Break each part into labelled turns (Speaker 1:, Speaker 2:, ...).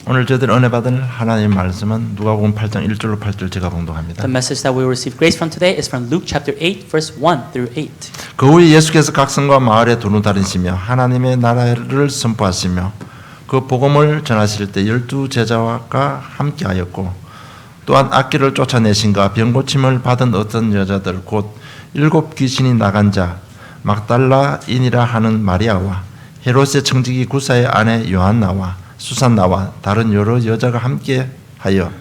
Speaker 1: 오늘 저희들 은혜 받은 하나님의 말씀은 누가복음 8장 1절로 8절 제가 봉독합니다.
Speaker 2: The message that we will receive grace from today is from Luke chapter 8 verse 1 through 8.
Speaker 1: 그 후에 예수께서 각 성과 마을에 두루 다니시며 하나님의 나라를 선포하시며 그 복음을 전하실 때 12 제자와 함께하였고 또한 악귀를 쫓아내신가 병고침을 받은 어떤 여자들 곧 7 귀신이 나간 자 막달라인이라 하는 마리아와 헤롯의 청지기 구사의 아내 요한나와 수산나와 다른 여러 여자가 함께하여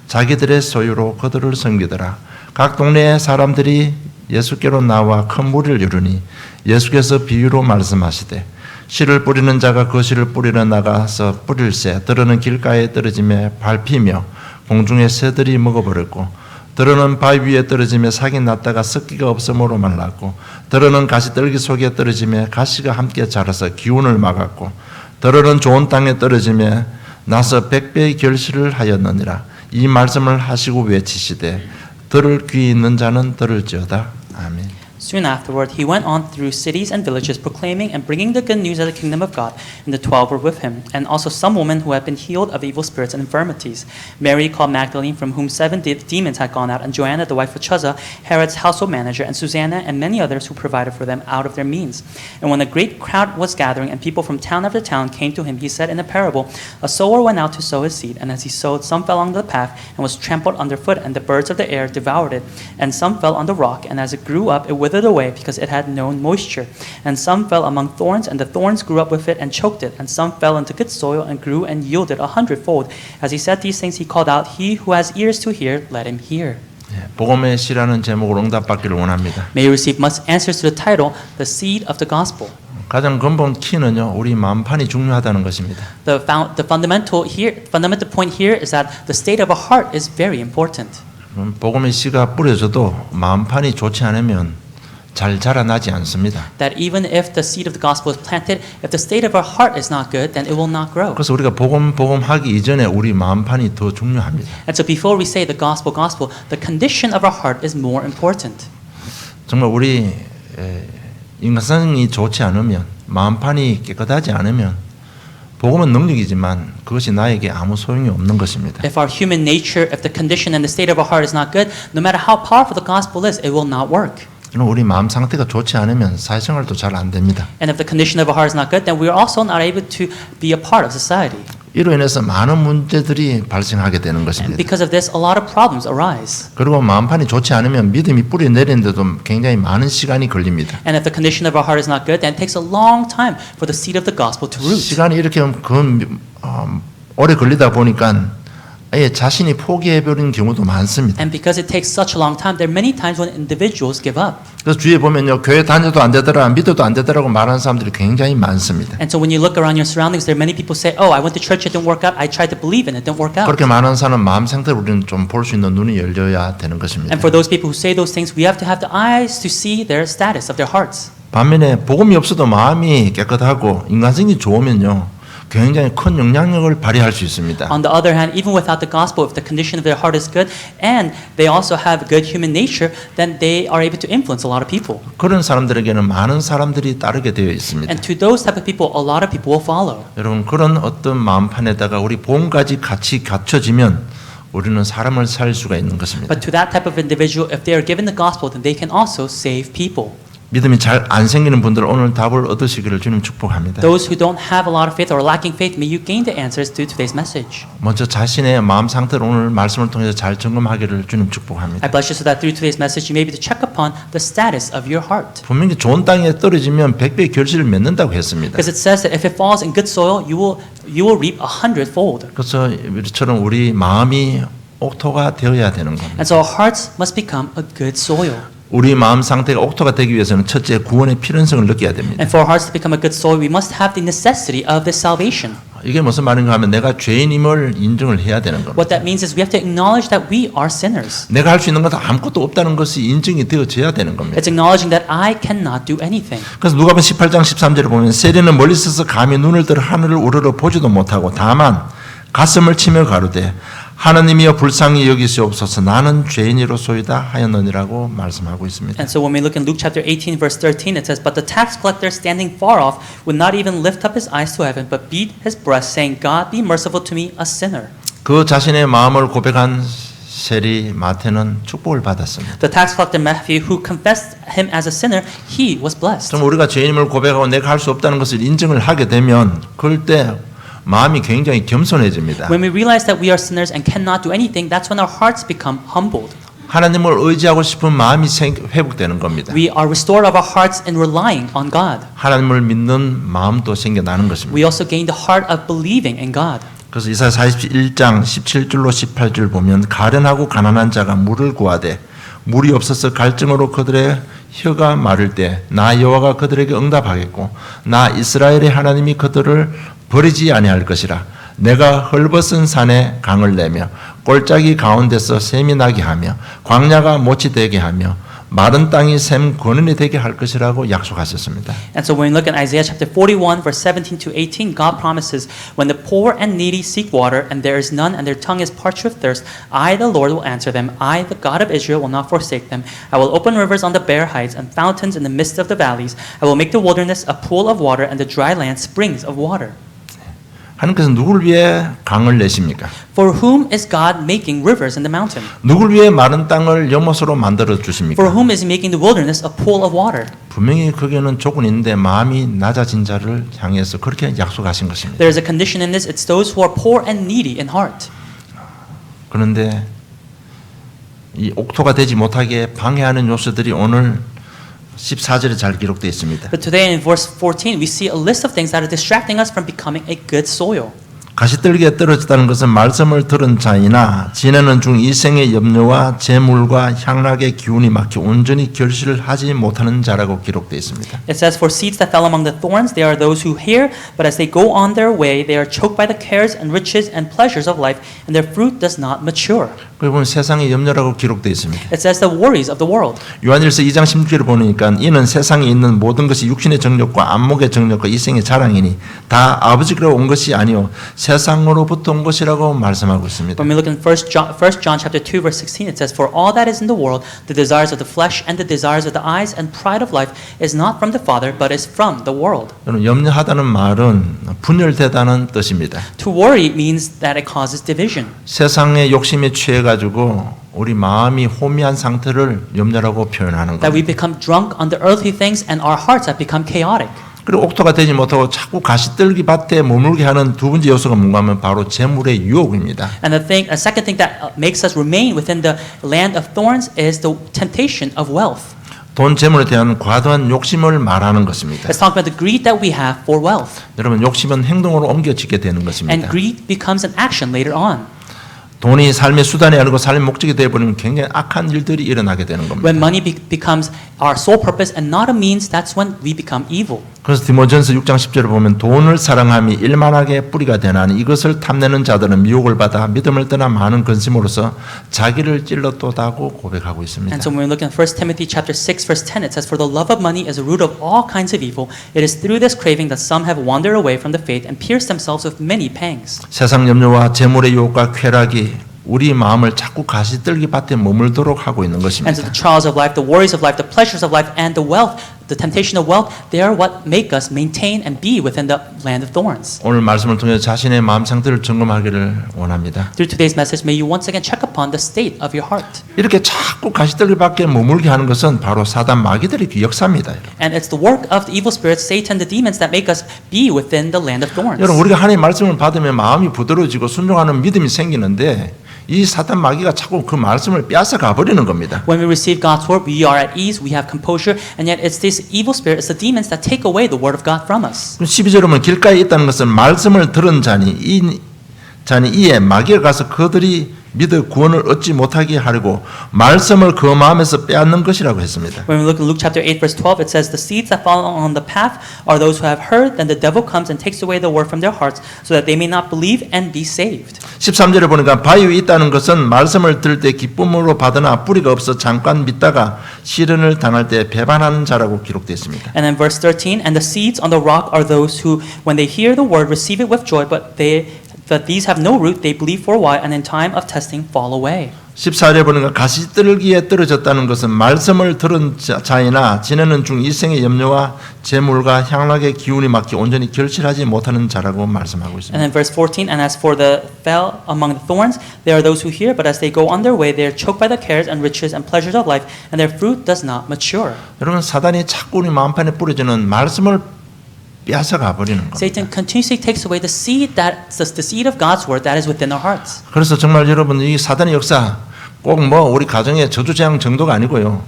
Speaker 1: 자기들의 소유로 그들을 섬기더라. 각 동네의 사람들이 예수께로 나와 큰 무리를 이루니 예수께서 비유로 말씀하시되 씨를 뿌리는 자가 그 씨를 뿌리러 나가서 뿌릴새 들어는 길가에 떨어지며 밟히며 공중의 새들이 먹어버렸고 들어는 바위 위에 떨어지며 삭이 났다가 썩기가 없으므로 말랐고 들어는 가시떨기 속에 떨어지며 가시가 함께 자라서 기운을 막았고 들어는 좋은 땅에 떨어지며 나서 100배의 결실을 하였느니라. 이 말씀을 하시고 외치시되 들을 귀 있는 자는 들을지어다. 아멘.
Speaker 2: Soon afterward, he went on through cities and villages, proclaiming and bringing the good news of the kingdom of God. And the 12 were with him, and also some women who had been healed of evil spirits and infirmities. Mary called Magdalene, from whom 7 demons had gone out, and Joanna, the wife of Chuza, Herod's household manager, and Susanna, and many others who provided for them out of their means. And when a great crowd was gathering, and people from town after town came to him, he said in a parable, a sower went out to sow his seed, and as he sowed, some fell on the path, and was trampled underfoot, and the birds of the air devoured it. And some fell on the rock, and as it grew up, it withered away because it had no moisture. And some fell among thorns, and the thorns grew up with it and choked it. And some fell into good soil and grew and yielded 100-fold. As he said these things, he called out, "He who has ears to hear, let him hear."
Speaker 1: 복음의 씨라는 제목으로 응답받기를 원합니다.
Speaker 2: May you receive much answers to the title, "The Seed of the Gospel."
Speaker 1: 가장 근본 키는요, 우리 마음판이 중요하다는 것입니다.
Speaker 2: The fundamental point here is that the state of a heart is very important.
Speaker 1: 복음의 씨가 뿌려져도 마음판이 좋지 않으면 잘 자라나지 않습니다.
Speaker 2: That even if the seed of the gospel is planted, if the state of our heart is not good, then it will not grow.
Speaker 1: 그래서 우리가 복음하기 이전에 우리 마음판이 더 중요합니다.
Speaker 2: And so before we say the gospel, the condition of our heart is more important.
Speaker 1: 정말 우리 인간성이 좋지 않으면, 마음판이 깨끗하지 않으면 복음은 능력이지만 그것이 나에게 아무 소용이 없는 것입니다.
Speaker 2: If our human nature, if the condition and the state of our heart is not good, no matter how powerful the gospel is, it will not work.
Speaker 1: 우리 마음 상태가 좋지 않으면 사회생활도 잘 안 됩니다.
Speaker 2: And if the condition of our heart is not good, then we are also not able to be a part of society.
Speaker 1: 이로 인해서 많은 문제들이 발생하게 되는 것입니다.
Speaker 2: And because of this, a lot of problems arise.
Speaker 1: 그리고 마음판이 좋지 않으면 믿음이 뿌리 내리는데도 굉장히 많은 시간이 걸립니다.
Speaker 2: And if the condition of our heart is not good, then it takes a long time for the seed of the gospel to root.
Speaker 1: 시간이 이렇게 오래 걸리다 보니까 아예 자신이 포기해버리는 경우도 많습니다.
Speaker 2: And because it takes such a long time, there are many times when individuals give up.
Speaker 1: 그래서 주위에 보면요, 교회 다녀도 안 되더라, 믿어도 안 되더라고 말하는 사람들이 굉장히 많습니다.
Speaker 2: And so when you look around your surroundings, there are many people say, "Oh, I went to church, it didn't work out. I tried to believe and it didn't work out."
Speaker 1: 그렇게 많은 사람 마음 상태를 우리는 좀 볼 수 있는 눈이 열려야 되는 것입니다.
Speaker 2: And for those people who say those things, we have to have the eyes to see their status of their hearts.
Speaker 1: 반면에 복음이 없어도 마음이 깨끗하고 인간성이 좋으면요, 굉장히 큰 영향력을 발휘할 수 있습니다.
Speaker 2: On the other hand, even without the gospel, if the condition of their heart is good and they also have good human nature, then they are able to influence a lot of people.
Speaker 1: 그런 사람들에게는 많은 사람들이 따르게 되어 있습니다.
Speaker 2: And to those type of people, a lot of people will follow.
Speaker 1: 여러분, 그런 어떤 마음판에다가 우리 복음까지 같이 갖춰지면 우리는 사람을 살 수가 있는 것입니다.
Speaker 2: But to that type of individual, if they are given the gospel, then they can also save people.
Speaker 1: 믿음이 잘 안 생기는 분들 오늘 답을 얻으시기를 주님 축복합니다.
Speaker 2: Those who don't have a lot of faith or are lacking faith, may you gain the answers to today's message.
Speaker 1: 먼저 자신의 마음 상태를 오늘 말씀을 통해서 잘 점검하기를 주님 축복합니다.
Speaker 2: I bless you so that through today's message, you may be able to check upon the status of your heart.
Speaker 1: 분명히 좋은 땅에 떨어지면 100배의 결실을 맺는다고 했습니다.
Speaker 2: Because it says that if it falls in good soil, you will reap 100-fold.
Speaker 1: 그래서 이처럼 우리 마음이 옥토가 되어야 되는 겁니다.
Speaker 2: And so our hearts must become a good soil.
Speaker 1: 우리 마음 상태가 옥토가 되기 위해서는 첫째 구원의 필연성을 느껴야 됩니다.
Speaker 2: And for our hearts to become a good soil, we must have the necessity of this salvation.
Speaker 1: 이게 무슨 말인가 하면 내가 죄인임을 인정을 해야 되는 겁니다.
Speaker 2: What that means is we have to acknowledge that we are sinners.
Speaker 1: 내가 할 수 있는 것 아무것도 없다는 것이 인정이 되어져야 되는 겁니다.
Speaker 2: It's acknowledging that I cannot do anything.
Speaker 1: 그래서 누가복음 18장 13절을 보면 세리는 멀리 서서 감히 눈을 들어 하늘을 우러러 보지도 못하고 다만 가슴을 치며 가로되 하나님이여 불쌍히 여기시옵소서 나는 죄인이로소이다 하였느니라고 말씀하고 있습니다.
Speaker 2: And so when we look in Luke chapter 18 verse 13 it says, "But the tax collector standing far off would not even lift up his eyes to heaven but beat his breast saying, God be merciful to me a sinner."
Speaker 1: 그 자신의 마음을 고백한 세리 마태는 축복을 받았습니다.
Speaker 2: The tax collector Matthew who confessed him as a sinner, he was blessed.
Speaker 1: 좀 우리가 죄인임을 고백하고 내가 할 수 없다는 것을 인정을 하게 되면 그럴 때 마음이 굉장히 겸손해집니다.
Speaker 2: When we realize that we are sinners and cannot do anything, that's when our hearts become humbled.
Speaker 1: 하나님을 의지하고 싶은 마음이 회복되는 겁니다.
Speaker 2: We are restored of our hearts in relying on God.
Speaker 1: 하나님을 믿는 마음도 생겨나는 것입니다.
Speaker 2: We also gain the heart of believing in God.
Speaker 1: 그래서 이사야 41장 17절로 18절 보면 가련하고 가난한 자가 물을 구하되 물이 없어서 갈증으로 그들의 혀가 마를 때 나 여호와가 그들에게 응답하겠고 나 이스라엘의 하나님이 그들을 버리지 아니할 것이라. 내가 헐벗은 산에 강을 내며 골짜기 가운데서 샘이 나게 하며 광야가 못이 되게 하며 마른 땅이 샘 근원이 되게 할 것이라고 약속하셨습니다.
Speaker 2: And so when we look at Isaiah chapter 41 verse 17 to 18, God promises, when the poor and needy seek water and there is none and their tongue is parched with thirst, I the Lord will answer them. I the God of Israel will not forsake them. I will open rivers on the bare heights and fountains in the midst of the valleys. I will make the wilderness a pool of water and the dry land springs of water.
Speaker 1: 하나님께서 누구를 위해 강을 내십니까?
Speaker 2: For whom is God making rivers in the mountain?
Speaker 1: 누구를 위해 마른 땅을 연못으로 만들어 주십니까?
Speaker 2: For whom is He making the wilderness a pool of water?
Speaker 1: 분명히 거기에는 조건이 있는데 마음이 낮아진 자를 향해서 그렇게 약속하신 것입니다.
Speaker 2: There is a condition in this. It's those who are poor and needy in heart.
Speaker 1: 그런데 이 옥토가 되지 못하게 방해하는 요소들이 오늘 14절에 잘 기록되어 있습니다.
Speaker 2: But today in verse 14 we see a list of things that are distracting us from becoming a good soil.
Speaker 1: 가시떨기에 떨어졌다는 것은 말씀을 들은 자이나 지내는 중 이생의 염려와 재물과 향락의 기운이 막혀 온전히 결실을 하지 못하는 자라고 기록되어 있습니다.
Speaker 2: It says, "For seeds that fell among the thorns, they are those who hear, but as they go on their way, they are choked by the cares and riches and pleasures of life, and their fruit does not mature."
Speaker 1: 그리고 보면 세상의 염려라고 기록되어 있습니다.
Speaker 2: It says the worries of the world.
Speaker 1: 요한일서 2장 16절을 보니까 이는 세상에 있는 모든 것이 육신의 정욕과 안목의 정욕과 이생의 자랑이니 다 아버지께로 온 것이 아니요 세상으로부터 온 것이라고 말씀하고 있습니다.
Speaker 2: When we look in 1 John chapter 2 verse 16, it says, "For all that is in the world, the desires of the flesh and the desires of the eyes and pride of life is not from the Father, but is from the world."
Speaker 1: 여러분 염려하다는 말은 분열되다는 뜻입니다.
Speaker 2: To worry means that it causes division.
Speaker 1: 세상의 욕심에 취해 가지고 우리 마음이 호미한 상태를 염려라고 표현하는
Speaker 2: That we
Speaker 1: 겁니다.
Speaker 2: become drunk on the earthly things and our hearts have become chaotic.
Speaker 1: 그리고 옥토가 되지 못하고 자꾸 가시떨기 밭에 머물게 하는 두 번째 요소가 뭔가 하면 바로 재물의 유혹입니다.
Speaker 2: And a second thing that makes us remain within the land of thorns is the temptation of wealth.
Speaker 1: 돈 재물에 대한 과도한 욕심을 말하는 것입니다.
Speaker 2: Let's talk about the greed that we have for wealth.
Speaker 1: 여러분 욕심은 행동으로 옮겨지게 되는 것입니다.
Speaker 2: And greed becomes an action later on.
Speaker 1: 돈이 삶의 수단이 아니고 삶의 목적이 되어버리면 굉장히 악한 일들이 일어나게 되는 겁니다.
Speaker 2: When money becomes our sole purpose and not a means, that's when we become evil.
Speaker 1: 그래서 디모전서 6장 10절을 보면 돈을 사랑함이 일만하게 뿌리가 되나니 이것을 탐내는 자들은 미혹을 받아 믿음을 떠나 많은 근심으로서 자기를 찔렀도다고 고백하고 있습니다.
Speaker 2: And so when we look in 1 Timothy chapter 6 verse 10, it says, "For the love of money is a root of all kinds of evil. It is through this craving that some have wandered away from the faith and pierced themselves with many pangs."
Speaker 1: 세상 염려와 재물의 유혹과 쾌락이 우리 마음을 자꾸 가시떨기 밭에 머물도록 하고 있는
Speaker 2: And so
Speaker 1: 것입니다.
Speaker 2: the trials of life, the worries of life, the pleasures of life, and the wealth, the temptation of wealth, they are what make us maintain and be within the land of thorns.
Speaker 1: 오늘 말씀을 통해 자신의 마음 상태를 점검하기를 원합니다.
Speaker 2: Through today's message, may you once again check upon the state of your heart.
Speaker 1: 이렇게 자꾸 가시떨기 밖에 머물게 하는 것은 바로 사단 마귀들의 그 역사입니다.
Speaker 2: And it's the work of the evil spirits, Satan, the demons, that make us be within the land of thorns.
Speaker 1: 여러분 우리가 하나님의 말씀을 받으면 마음이 부드러워지고 순종하는 믿음이 생기는데 이 사단 마귀가 자꾸 그 말씀을 빼앗아 가버리는 겁니다.
Speaker 2: When we receive God's word, we are at ease, we have composure, and yet it's this evil spirit, it's the demons that take away the word of God from us.
Speaker 1: 12절에 보면 길가에 있다는 것은 말씀을 들은 자니 이에 마귀가 가서 그들이 믿어 구원을 얻지 못하게 하려고 말씀을 그 마음에서 빼앗는 것이라고 했습니다.
Speaker 2: When we look at Luke chapter 8 verse 12, it says, "The seeds that fall on the path are those who have heard, then the devil comes and takes away the word from their hearts, so that they may not believe and be saved."
Speaker 1: 13절에 보니까 바위에 있다는 것은 말씀을 들을 때 기쁨으로 받으나 뿌리가 없어 잠깐 믿다가 시련을 당할 때 배반하는 자라고 기록되어 있습니다.
Speaker 2: And then verse 13, "And the seeds on the rock are those who, when they hear the word, receive it with joy, but they that these have no root, they believe for a while, and in time of testing fall away.
Speaker 1: 14절에 보니까 가시떨기에 떨어졌다는 것은 말씀을 들은 자이나 지내는 중 일생의 염려와 재물과 향락의 기운이 막히 온전히 결실하지 못하는 자라고 말씀하고
Speaker 2: And
Speaker 1: 있습니다.
Speaker 2: then verse 14, and as for the fell among the thorns, there are those who hear, but as they go on their way, they are choked by the cares and riches and pleasures of life, and their fruit does not mature.
Speaker 1: 여러분 사단이 자꾸 우리 마음판에 뿌려지는 말씀을 빼앗아가 버리는 겁니다.
Speaker 2: Satan continuously takes away the seed the seed of God's word that is within our hearts.
Speaker 1: 그래서 정말 여러분 이 사단의 역사 꼭 뭐 우리 가정의 저주재앙 정도가 아니고요.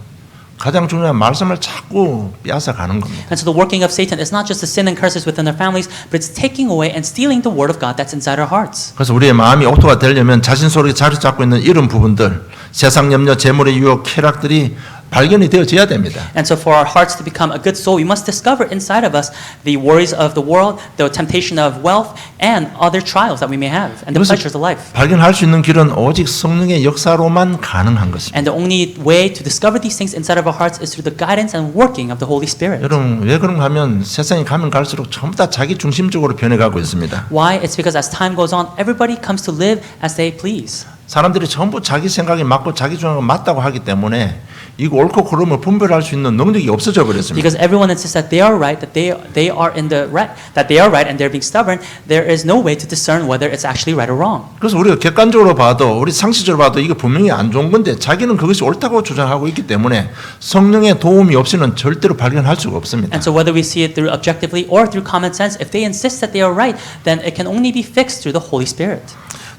Speaker 1: 가장 중요한 말씀을 자꾸 빼앗아 가는 겁니다.
Speaker 2: And so the working of Satan is not just the sin and curses within our families, but it's taking away and stealing the word of God that's inside our hearts.
Speaker 1: 그래서 우리의 마음이 옥토가 되려면 자신 속에 자리 잡고 있는 이런 부분들, 세상 염려, 재물의 유혹, 쾌락들이 발견이 되어져야 됩니다.
Speaker 2: And so for our hearts to become a good soul, we must discover inside of us the worries of the world, the temptation of wealth, and other trials that we may have, and the pleasures of life.
Speaker 1: 발견할 수 있는 길은 오직 성령의 역사로만 가능한 것입니다.
Speaker 2: And the only way to discover these things inside of our hearts is through the guidance and working of the Holy Spirit.
Speaker 1: 여러분 왜 그런가 하면 세상이 가면 갈수록 전부 다 자기 중심적으로 변해가고 있습니다.
Speaker 2: Why? It's because as time goes on, everybody comes to live as they please.
Speaker 1: 사람들이 전부 자기 생각이 맞고 자기 주장이 맞다고 하기 때문에 이거 옳고 그름을 분별할 수 있는 능력이 없어져 버렸습니다.
Speaker 2: Because everyone insists that they are right, that they are in the right, that they are right, and they're being stubborn. There is no way to discern whether it's actually right or wrong.
Speaker 1: 그래서 우리가 객관적으로 봐도 우리 상식적으로 봐도 이게 분명히 안 좋은 건데 자기는 그것이 옳다고 주장하고 있기 때문에 성령의 도움이 없이는 절대로 발견할 수가 없습니다.
Speaker 2: And so whether we see it through objectively or through common sense, if they insist that they are right, then it can only be fixed through the Holy Spirit.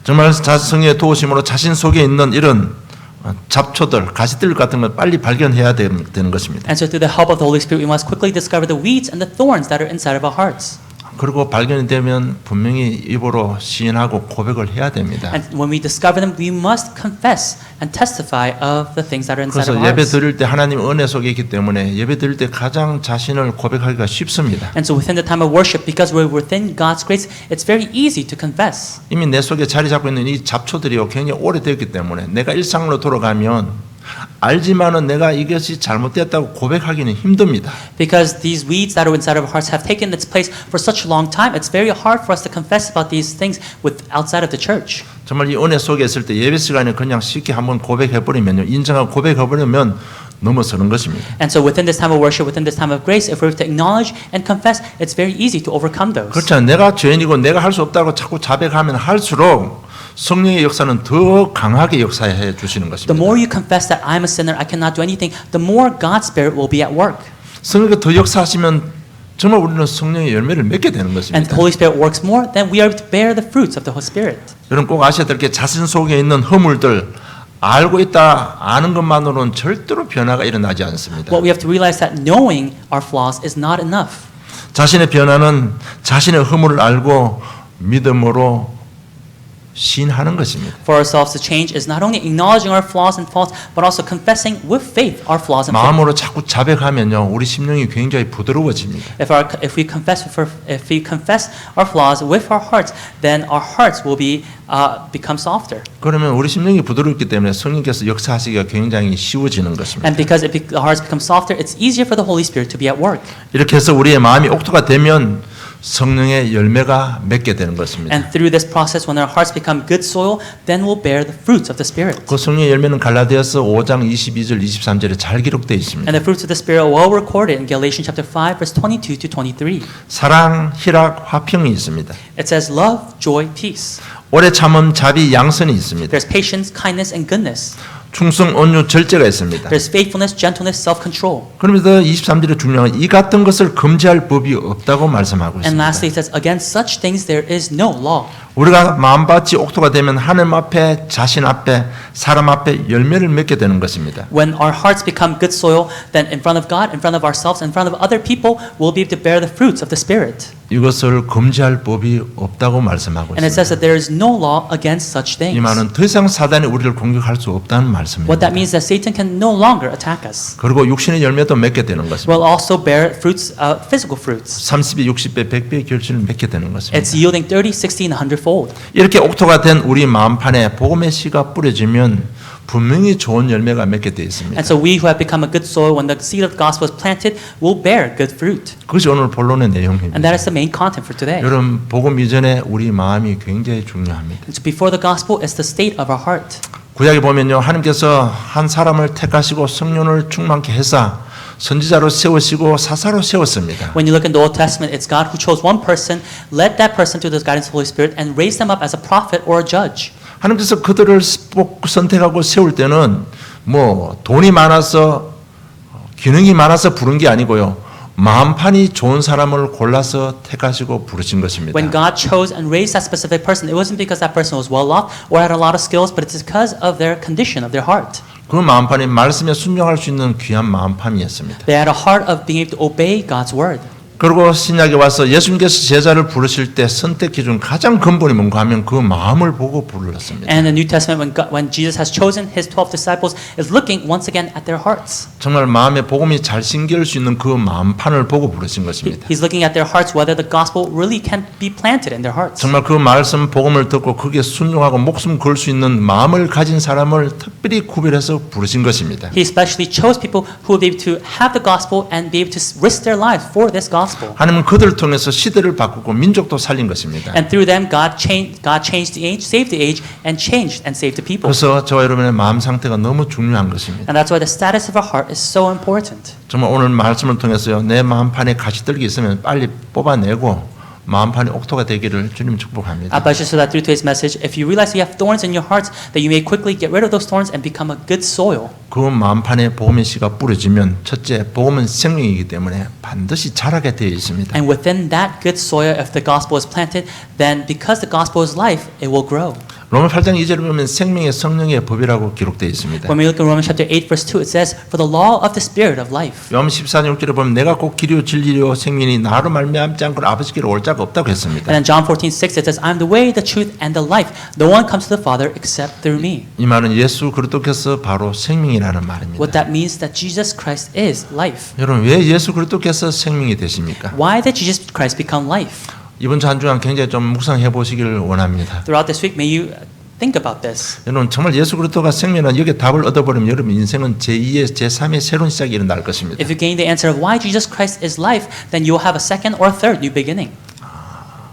Speaker 1: 정말 성령의 도우심으로 자신 속에 있는 이런 잡초들, 가시들 같은 걸 빨리 발견해야 되는 것입니다.
Speaker 2: And so through the help of the Holy Spirit, we must quickly discover the weeds and the thorns that are inside of our hearts.
Speaker 1: 그리고 발견이 되면 분명히 입으로 시인하고 고백을 해야 됩니다.
Speaker 2: And when we discover them, we must confess and testify of the things that are inside
Speaker 1: 그래서
Speaker 2: of our
Speaker 1: 예배
Speaker 2: hearts.
Speaker 1: 드릴 때 하나님 은혜 속에 있기 때문에 예배 드릴 때 가장 자신을 고백하기가 쉽습니다.
Speaker 2: And so within the time of worship, because we're within God's grace, it's very easy to confess.
Speaker 1: 이미 내 속에 자리 잡고 있는 이 잡초들이 굉장히 오래됐기 때문에 내가 일상으로 돌아가면 알지만은 내가 이것이 잘못됐다고 고백하기는 힘듭니다.
Speaker 2: Because these weeds that are inside of our hearts have taken its place for such a long time, it's very hard for us to confess about these things outside of the church.
Speaker 1: 정말 이 은혜 속에 있을 때 예배 시간에 그냥 쉽게 한번 고백해버리면요, 인정하고 고백해버리면 넘어서는 것입니다.
Speaker 2: And so within this time of worship, within this time of grace, if we're to acknowledge and confess, it's very easy to overcome those.
Speaker 1: 그렇잖아요. 내가 죄인이고 내가 할 수 없다고 자꾸 자백하면 할수록 성령의 역사는 더 강하게 역사해 주시는
Speaker 2: The
Speaker 1: 것입니다.
Speaker 2: more you confess that I'm a sinner, I cannot do anything, the more God's Spirit will be at work.
Speaker 1: 성령이 더 역사하시면 정말 우리는 성령의 열매를 맺게 되는
Speaker 2: And
Speaker 1: 것입니다.
Speaker 2: the Holy Spirit works more, then we are able to bear the fruits of the Holy Spirit.
Speaker 1: 여러분 꼭 아셔야 될 게 자신 속에 있는 허물들 알고 있다 아는 것만으로는 절대로 변화가 일어나지 않습니다.
Speaker 2: What we have to realize that knowing our flaws is not enough.
Speaker 1: 자신의 변화는 자신의 허물을 알고 믿음으로 시인하는 것입니다.
Speaker 2: For ourselves to change is not only acknowledging our flaws and faults, but also confessing with faith our flaws and faults.
Speaker 1: 마음으로 자꾸 자백하면요, 우리 심령이 굉장히 부드러워집니다.
Speaker 2: If we confess our flaws with our hearts, then our hearts will become softer.
Speaker 1: 그러면 우리 심령이 부드럽기 때문에 성령께서 역사하시기가 굉장히 쉬워지는 것입니다.
Speaker 2: And because our hearts become softer, it's easier for the Holy Spirit to be at work.
Speaker 1: 이렇게 해서 우리의 마음이 옥토가 되면 성령의 열매가 맺게 되는 것입니다.
Speaker 2: And through this process, when our hearts become good soil, then we'll bear the fruits of the Spirit.
Speaker 1: 그 성령의 열매는 갈라디아서 5장 22절 23절에 잘 기록되어 있습니다.
Speaker 2: And the fruits of the Spirit are well recorded in Galatians chapter 5, verse 22 to 23.
Speaker 1: 사랑, 희락, 화평이 있습니다.
Speaker 2: It says love, joy, peace.
Speaker 1: 오래 참음, 자비, 양선이 있습니다.
Speaker 2: There's patience, kindness, and goodness.
Speaker 1: 충성, 온유, 절제가 있습니다.
Speaker 2: There's faithfulness, gentleness, self-control.
Speaker 1: 그러면서 23절에 중요한 이 같은 것을 금지할 법이 없다고 말씀하고
Speaker 2: And
Speaker 1: 있습니다.
Speaker 2: lastly, it says, against such things there is no law.
Speaker 1: 우리가 마음밭이 옥토가 되면 하나님 앞에, 자신 앞에, 사람 앞에 열매를 맺게 되는 것입니다.
Speaker 2: When our hearts become good soil, then in front of God, in front of ourselves, in front of other people, we'll be able to bear the fruits of the Spirit.
Speaker 1: 이것을 금지할 법이 없다고 말씀하고
Speaker 2: And it says
Speaker 1: 있습니다.
Speaker 2: that there is no law against such
Speaker 1: 이
Speaker 2: things.
Speaker 1: 말은 더 이상 사단이 우리를 공격할 수 없다는 말씀입니다.
Speaker 2: What that means is that Satan can no longer attack us.
Speaker 1: 그리고 육신의 열매도 맺게 되는 것입니다.
Speaker 2: We'll also bear fruits, physical fruits.
Speaker 1: 30배, 60배, 100배의 결실을 맺게 되는 것입니다.
Speaker 2: It's yielding 30, 60, and 100-fold.
Speaker 1: 이렇게 옥토가 된 우리 마음판에 복음의 씨가 뿌려지면 분명히 좋은 열매가 맺게 되어 있습니다.
Speaker 2: And so we who have become a good soil, when the seed of the gospel is planted, will bear good fruit.
Speaker 1: 그것이 오늘 본론의 내용입니다.
Speaker 2: And that is the main content for today.
Speaker 1: 여러분 복음 이전에 우리 마음이 굉장히 중요합니다.
Speaker 2: And so before the gospel is the state of our heart.
Speaker 1: 구약에 보면요, 하나님께서 한 사람을 택하시고 성령을 충만케 해서 선지자로 세우시고 사사로 세웠습니다.
Speaker 2: When you look in the Old Testament, it's God who chose one person, led that person to the guidance of the Holy Spirit, and raised them up as a prophet or a judge.
Speaker 1: 하나님께서 그들을 선택하고 세울 때는 뭐 돈이 많아서 기능이 많아서 부른 게 아니고요. 마음판이 좋은 사람을 골라서 택하시고 부르신 것입니다.
Speaker 2: When God chose and raised that specific person, it wasn't because that person was well off or had a lot of skills, but it's because of their condition, of their heart.
Speaker 1: 그 마음판이 말씀에 순종할 수 있는 귀한 마음판이었습니다.
Speaker 2: They had a heart of being able to obey God's word.
Speaker 1: 그리고 신약에 와서 예수님께서 제자를 부르실 때 선택해 준 가장 근본이 뭔가 하면 그 마음을 보고 불렀습니다.
Speaker 2: And in the New Testament, when Jesus has chosen his 12 disciples, is looking once again at their hearts.
Speaker 1: 정말 마음에 복음이 잘 심길 수 있는 그 마음판을 보고 부르신 것입니다.
Speaker 2: He's looking at their hearts, whether the gospel really can be planted in their hearts.
Speaker 1: 정말 그 말씀 복음을 듣고 거기에 순종하고 목숨 걸 수 있는 마음을 가진 사람을 특별히 구별해서 부르신 것입니다.
Speaker 2: He especially chose people who would be able to have the gospel and be able to risk their lives for this gospel.
Speaker 1: 하나님은 그들을 통해서 시대를 바꾸고 민족도 살린 것입니다.
Speaker 2: And through them, God changed the age, saved the age, and changed and saved the people.
Speaker 1: 그래서 저와 여러분의 마음 상태가 너무 중요한 것입니다.
Speaker 2: And that's why the status of our heart is so important.
Speaker 1: 정말 오늘 말씀을 통해서요, 내 마음판에 가시떨기 있으면 빨리 뽑아내고 마음판이 옥토가 되기를 주님 축복합니다.
Speaker 2: I bless you so that through today's message, if you realize you have thorns in your hearts, that you may quickly get rid of those thorns and become a good soil.
Speaker 1: 그 마음판에 복음의 씨가 뿌려지면 첫째, 복음은 생명이기 때문에 반드시 자라게 되어 있습니다.
Speaker 2: And within that good soil, if the gospel is planted, then because the gospel is life, it will grow.
Speaker 1: 로마 8장 2절에 보면 생명의 성령의 법이라고 기록되어 있습니다.
Speaker 2: When we look in Romans chapter 8, verse 2, it says, "For the law of the Spirit of life."
Speaker 1: 요한 14장 6절에 보면 내가 곧 길이요 진리요 생명이니 나로 말미암지 않고 아버지께로 올 자가 없다고 했습니다.
Speaker 2: And in John 14:6, it says, "I am the way, the truth, and the life. No one comes to the Father except through me."
Speaker 1: 이 말은 예수 그리스도께서 바로 생명이라는 말입니다.
Speaker 2: What that means that Jesus Christ is life.
Speaker 1: 여러분 왜 예수 그리스도께서 생명이 되십니까?
Speaker 2: Why did Jesus Christ become life?
Speaker 1: 이번 주 한 주간 굉장히 좀 묵상해 보시기를 원합니다.
Speaker 2: Throughout this week, may you think about this.
Speaker 1: 여러분 정말 예수 그리스도가 생명은 여기에 답을 얻어버리면 여러분 인생은 제2의 제3의 새로운 시작이 일어날 것입니다.
Speaker 2: If you gain the answer of why Jesus Christ is life, then you will have a second or a third new beginning.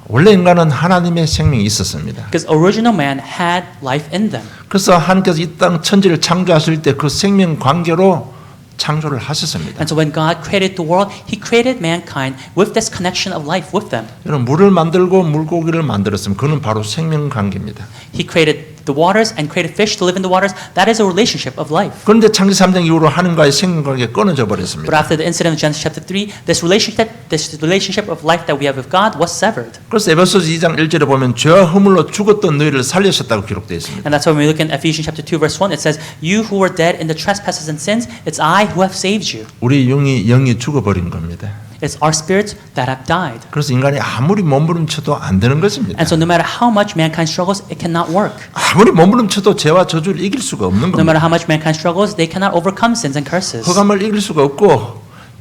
Speaker 1: 원래 인간은 하나님의 생명이 있었습니다.
Speaker 2: Because original man had life in them.
Speaker 1: 그래서 하나님께서 이 땅 천지를 창조하실 때 그 생명 관계로 창조를 하셨습니다.
Speaker 2: And so when God created the world, He created mankind with this connection of life with them.
Speaker 1: 여러분 물을 만들고 물고기를 만들었으면 그는 바로 생명 관계입니다.
Speaker 2: He created the waters and created fish to live in the waters. That is a relationship of life.
Speaker 1: 그런데 창세 3장 이후로 하나님과의 생명 관계가 끊어져 버렸습니다.
Speaker 2: But after the incident of Genesis chapter 3, this relationship of life that we have with God was severed.
Speaker 1: 그래서 에베소서 2장 1절에 보면 죄와 허물로 죽었던 너희를 살리셨다고 기록되어 있습니다.
Speaker 2: And that's why when we look in Ephesians chapter 2 verse 1, it says, "You who were dead in the trespasses and sins, it's I who have saved you."
Speaker 1: 우리 영이 죽어버린 겁니다.
Speaker 2: It's our spirits that have died.
Speaker 1: 그래서 인간이 아무리 몸부림쳐도 안 되는 것입니다.
Speaker 2: And so no matter how much mankind struggles, it cannot work.
Speaker 1: 아무리 몸부림쳐도 죄와 저주를 이길 수가 없는
Speaker 2: No
Speaker 1: 겁니다.
Speaker 2: matter how much mankind struggles, they cannot overcome sins and curses.
Speaker 1: 흑암을 이길 수가 없고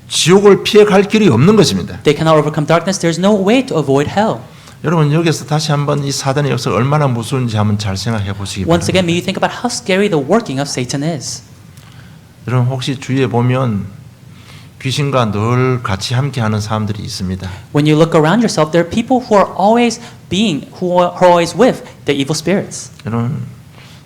Speaker 1: 지옥을 피해갈 길이 없는 것입니다.
Speaker 2: They cannot overcome darkness. There's no way to avoid hell.
Speaker 1: 여러분 여기서 다시 한번 이 사단의 역사가 얼마나 무서운지 한번 잘 생각해 보시기
Speaker 2: Once
Speaker 1: 바랍니다.
Speaker 2: again, may you think about how scary the working of Satan is.
Speaker 1: 여러분 혹시 주위에 보면 귀신과 늘 같이 함께하는 사람들이 있습니다.
Speaker 2: When you look around yourself, there are people who are always with the evil spirits.
Speaker 1: 여러분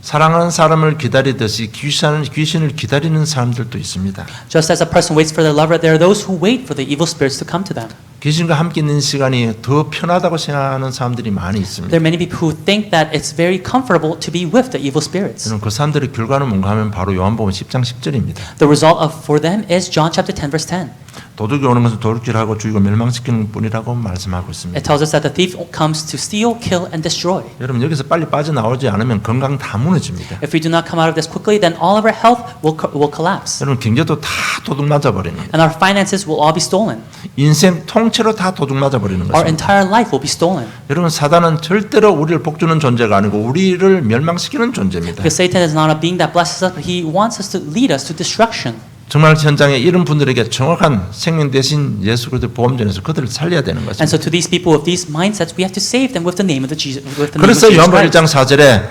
Speaker 1: 사랑하는 사람을 기다리듯이 귀신을 기다리는 사람들도 있습니다.
Speaker 2: Just as a person waits for their lover, there are those who wait for the evil spirits to come to them.
Speaker 1: 귀신과 함께 있는 시간이 더 편하다고 생각하는 사람들이 많이 있습니다.
Speaker 2: There are many people who think that it's very comfortable to be with the evil spirits.
Speaker 1: 여러분 그 사람들의 결과는 뭔가 하면 바로 요한복음 10장 10절입니다.
Speaker 2: The result for them is John chapter 10 verse 10.
Speaker 1: 도둑이 오는 것은 도둑질하고 죽이고 멸망시키는 뿐이라고 말씀하고 있습니다.
Speaker 2: It tells us that the thief comes to steal, kill, and destroy.
Speaker 1: 여러분 여기서 빨리 빠져나오지 않으면 건강 다 무너집니다.
Speaker 2: If we do not come out of this quickly, then all of our health will collapse.
Speaker 1: 여러분 경제도 다 도둑 맞아 버립니다.
Speaker 2: And our finances will all be stolen.
Speaker 1: 인생 통째로 다 도둑 맞아 버리는
Speaker 2: Our
Speaker 1: 것입니다.
Speaker 2: entire life will be stolen.
Speaker 1: 여러분 사단은 절대로 우리를 복주는 존재가 아니고 우리를 멸망시키는 존재입니다.
Speaker 2: Because Satan is not a being that blesses us, but he wants us to lead us to destruction.
Speaker 1: 정말 현장에 이런 분들에게 정확한 생명 대신 예수 그리스도 보험전에서 그들을 살려야 되는
Speaker 2: And so
Speaker 1: 것입니다.
Speaker 2: to these people with these mindsets, we have to save them with the name of Jesus. With the name of
Speaker 1: 그래서
Speaker 2: Jesus
Speaker 1: 요한복음
Speaker 2: Christ.
Speaker 1: 1장 4절에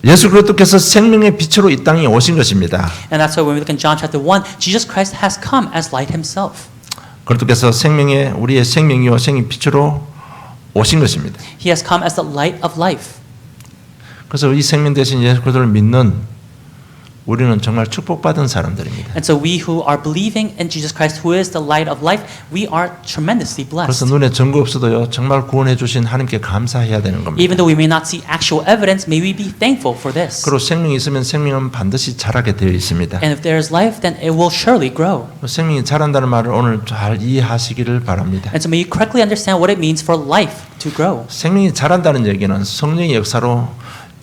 Speaker 1: 예수 그리스도께서 생명의 빛으로 이 땅에 오신 것입니다.
Speaker 2: And that's why when we look in John chapter 1, Jesus Christ has come as light himself.
Speaker 1: 그리스도께서 우리의 생명이요 생명 빛으로 오신 것입니다.
Speaker 2: He has come as the light of life.
Speaker 1: 그래서 이 생명 대신 예수 그리스도를 믿는 우리는 정말 축복받은 사람들입니다.
Speaker 2: And so we who are believing in Jesus Christ, who is the light of life, we are tremendously
Speaker 1: 그래서
Speaker 2: blessed.
Speaker 1: 눈에 증거 없어도요 정말 구원해 주신 하나님께 감사해야 되는 겁니다.
Speaker 2: Even though we may not see actual evidence, may we be thankful for this.
Speaker 1: 그리고 생명이 있으면 생명은 반드시 자라게 되어 있습니다.
Speaker 2: And if there is life, then it will surely grow.
Speaker 1: 생명이 자란다는 말을 오늘 잘 이해하시기를 바랍니다.
Speaker 2: And so may you correctly understand what it means for life to grow.
Speaker 1: 생명이 자란다는 얘기는 성령의 역사로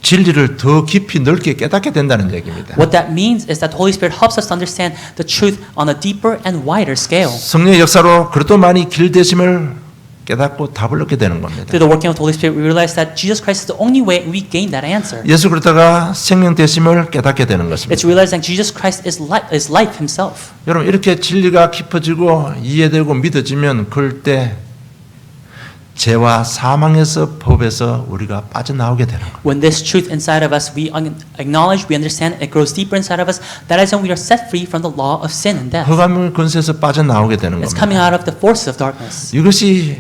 Speaker 1: 진리를 더 깊이 넓게 깨닫게 된다는 얘기입니다.
Speaker 2: What that means is that the Holy Spirit helps us to understand the truth on a deeper and wider scale.
Speaker 1: 성령의 역사로 그리스도만이 길 되심을 깨닫고 답을 얻게 되는 겁니다.
Speaker 2: Through the working of the Holy Spirit, we realize that Jesus Christ is the only way we gain that answer.
Speaker 1: 예수 그리스도가 생명 되심을 깨닫게 되는 것입니다.
Speaker 2: It's realizing Jesus Christ is life himself.
Speaker 1: 여러분 이렇게 진리가 깊어지고 이해되고 믿어지면 그럴 때 죄와 사망에서 법에서 우리가 빠져나오게 되는 겁니다.
Speaker 2: When this truth inside of us, we acknowledge, we understand, it grows deeper inside of us, that is when we are set free from the law of sin and death.
Speaker 1: 흑암의 권세에서 빠져나오게 되는
Speaker 2: It's
Speaker 1: 겁니다.
Speaker 2: coming out of the forces of darkness.
Speaker 1: 이것이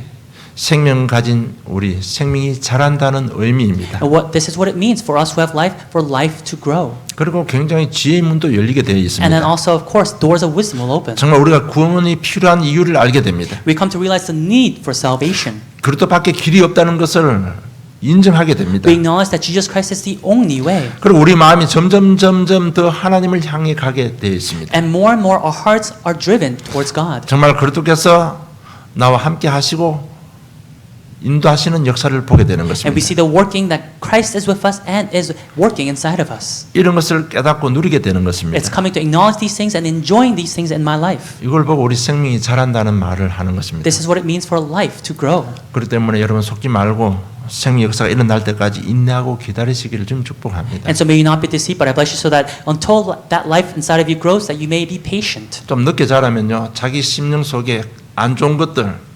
Speaker 1: 생명 가진 우리 생명이 자란다는 의미입니다.
Speaker 2: And this is what it means for us who have life, for life to grow.
Speaker 1: 그리고 굉장히 지혜의 문도 열리게 되어
Speaker 2: And then
Speaker 1: 있습니다.
Speaker 2: also, of course, doors of wisdom will open.
Speaker 1: 정말 우리가 구원이 필요한 이유를 알게 됩니다.
Speaker 2: We come to realize the need for salvation.
Speaker 1: 그리스도밖에 길이 없다는 것을 인정하게 됩니다.
Speaker 2: We acknowledge that Jesus Christ is the only way.
Speaker 1: 그리고 우리 마음이 점점 더 하나님을 향해 가게 되어 있습니다.
Speaker 2: And more our hearts are driven towards God.
Speaker 1: 정말 그리스도께서 나와 함께 하시고 인도하시는 역사를 보게 되는
Speaker 2: And we
Speaker 1: 것입니다.
Speaker 2: see the working that Christ is with us and is working inside of us.
Speaker 1: 이런 것을 깨닫고 누리게 되는
Speaker 2: It's
Speaker 1: 것입니다.
Speaker 2: coming to acknowledge these things and enjoying these things in my life.
Speaker 1: 이걸 보고 우리 생명이 자란다는 말을 하는 것입니다.
Speaker 2: This is what it means for life to grow.
Speaker 1: 그렇기 때문에 여러분 속지 말고 생명 역사가 일어날 때까지 인내하고 기다리시기를 좀 축복합니다.
Speaker 2: And so may you not be deceived, but I bless you so that until that life inside of you grows, that you may be patient.
Speaker 1: 좀 늦게 자라면요 자기 심령 속에 안 좋은 것들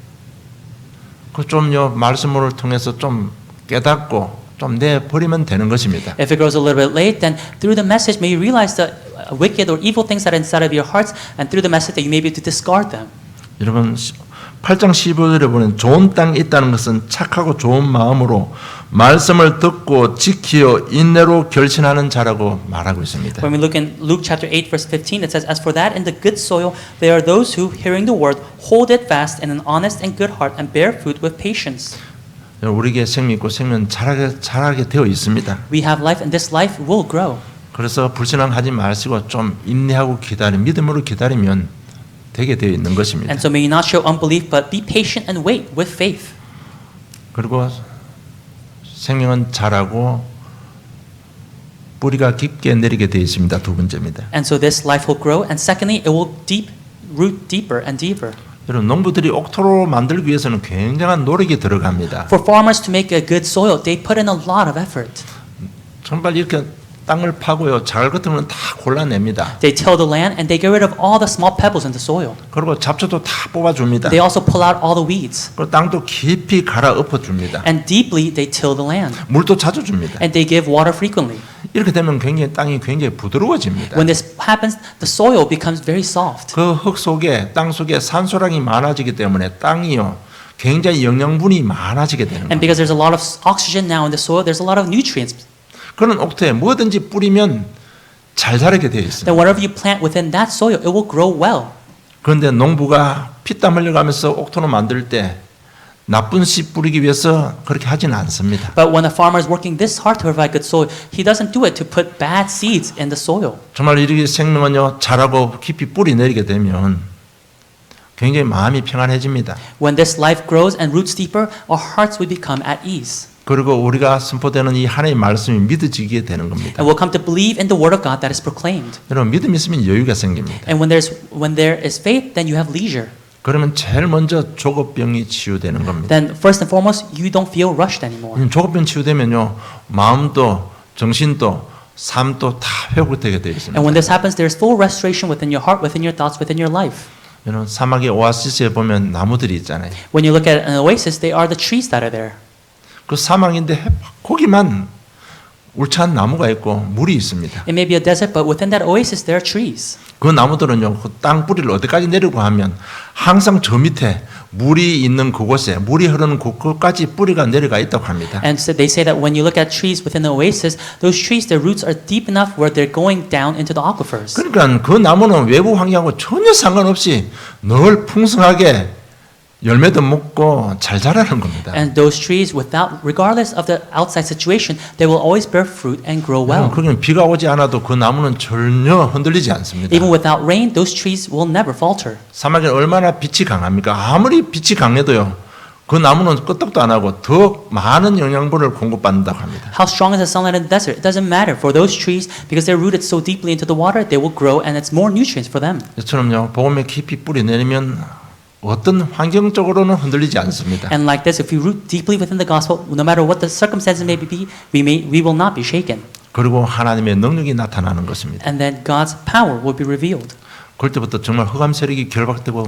Speaker 1: 그 좀요 말씀을 통해서 좀 깨닫고 좀 내버리면 되는 것입니다.
Speaker 2: If it grows a little bit late, then through the message may you realize the wicked or evil things that are inside of your hearts, and through the message that you may be able to discard them.
Speaker 1: 여러분 8장 15절에 보면 좋은 땅에 있다는 것은 착하고 좋은 마음으로 말씀을 듣고 지키어 인내로 결신하는 자라고 말하고 있습니다.
Speaker 2: When we look in Luke chapter 8 verse 15, it says, "As for that in the good soil, they are those who, hearing the word, hold it fast in an honest and good heart and bear fruit with patience."
Speaker 1: 우리에게 생명 있고 생명 자라게 되어 있습니다.
Speaker 2: We have life, and this life will grow.
Speaker 1: 그래서 불신앙하지 마시고 좀 인내하고 믿음으로 기다리면 되게 되어 있는 것입니다.
Speaker 2: And so may you not show unbelief, but be patient and wait with faith.
Speaker 1: 그리고 생명은 자라고 뿌리가 깊게 내리게 되어 있습니다. 두 번째입니다.
Speaker 2: And so this life will grow, and secondly, it will root deeper and deeper.
Speaker 1: 여러분 농부들이 옥토로 만들기 위해서는 굉장한 노력이 들어갑니다.
Speaker 2: For farmers to make a good soil, they put in a lot of effort.
Speaker 1: 정말 이렇게 땅을 파고요. 자갈 같은 거는 다 골라냅니다.
Speaker 2: They till the land and they get rid of all the small pebbles in the soil.
Speaker 1: 그리고 잡초도 다 뽑아줍니다.
Speaker 2: They also pull out all the weeds.
Speaker 1: 그리고 땅도 깊이 갈아 엎어줍니다.
Speaker 2: And deeply they till the land.
Speaker 1: 물도 자주 줍니다.
Speaker 2: And they give water frequently.
Speaker 1: 이렇게 되면 땅이 굉장히 부드러워집니다.
Speaker 2: When this happens, the soil becomes very soft.
Speaker 1: 그 흙 속에 땅 속에 산소량이 많아지기 때문에 땅이요 굉장히 영양분이 많아지게 되는
Speaker 2: And
Speaker 1: 거예요.
Speaker 2: because there's a lot of oxygen now in the soil, there's a lot of nutrients.
Speaker 1: 그런 옥토에 뭐든지 뿌리면 잘 자라게 되어 있어요.
Speaker 2: Then whatever you plant within that soil, it will grow well.
Speaker 1: 그런데 농부가 피땀 흘려가면서 옥토를 만들 때 나쁜 씨 뿌리기 위해서 그렇게 하지는 않습니다.
Speaker 2: But when a farmer is working this hard to provide good soil, he doesn't do it to put bad seeds in the soil.
Speaker 1: 정말 이렇게 생명은요 자라고 깊이 뿌리 내리게 되면 굉장히 마음이 평안해집니다.
Speaker 2: When this life grows and roots deeper, our hearts will become at ease.
Speaker 1: 그리고 우리가 선포되는 이 하나님의 말씀이 믿어지게 되는 겁니다.
Speaker 2: And we'll come to believe in the word of God that is proclaimed.
Speaker 1: 여러분 믿음이 있으면 여유가 생깁니다.
Speaker 2: And when there is faith, then you have leisure.
Speaker 1: 그러면 제일 먼저 족업병이 치유되는 겁니다.
Speaker 2: Then first and foremost, you don't feel rushed anymore.
Speaker 1: 족업병 치유되면요 마음도 정신도 삶도 다 회복되게 되어 있습니다.
Speaker 2: And when this happens, there is full restoration within your heart, within your thoughts, within your life.
Speaker 1: 여러분 사막의 오아시스에 보면 나무들이 있잖아요.
Speaker 2: When you look at an oasis, they are the trees that are there.
Speaker 1: 그 사막인데 거기만 울창한 나무가 있고 물이 있습니다.
Speaker 2: It may be a desert, but within that oasis there are trees.
Speaker 1: 그 나무들은요, 그 땅 뿌리를 어디까지 내리고 하면 항상 저 밑에 물이 있는 그곳에 물이 흐르는 그곳까지 뿌리가 내려가 있다고 합니다.
Speaker 2: And so they say that when you look at trees within the oasis, those trees, their roots are deep enough where they're going down into the aquifers.
Speaker 1: 그러니까 그 나무는 외부 환경하고 전혀 상관없이 늘 풍성하게 열매도 먹고 잘 자라는 겁니다.
Speaker 2: And those trees, regardless of the outside situation, they will always bear fruit and grow well.
Speaker 1: 그러면 비가 오지 않아도 그 나무는 전혀 흔들리지 않습니다.
Speaker 2: Even without rain, those trees will never falter.
Speaker 1: 사막에 얼마나 빛이 강합니까? 아무리 빛이 강해도요, 그 나무는 끄떡도 안 하고 더 많은 영양분을 공급받는다고 합니다.
Speaker 2: How strong is the sunlight in the desert? It doesn't matter for those trees because they're rooted so deeply into the water, they will grow and it's more nutrients for them.
Speaker 1: 이처럼요, 복음에 깊이 뿌리 내리면 어떤 환경적으로는 흔들리지 않습니다.
Speaker 2: And like this, if we root deeply within the gospel, no matter what the circumstances may be, we will not be shaken.
Speaker 1: 그리고 하나님의 능력이 나타나는 것입니다.
Speaker 2: And then God's power will be revealed.
Speaker 1: 그때부터 정말 흑암 세력이 결박되고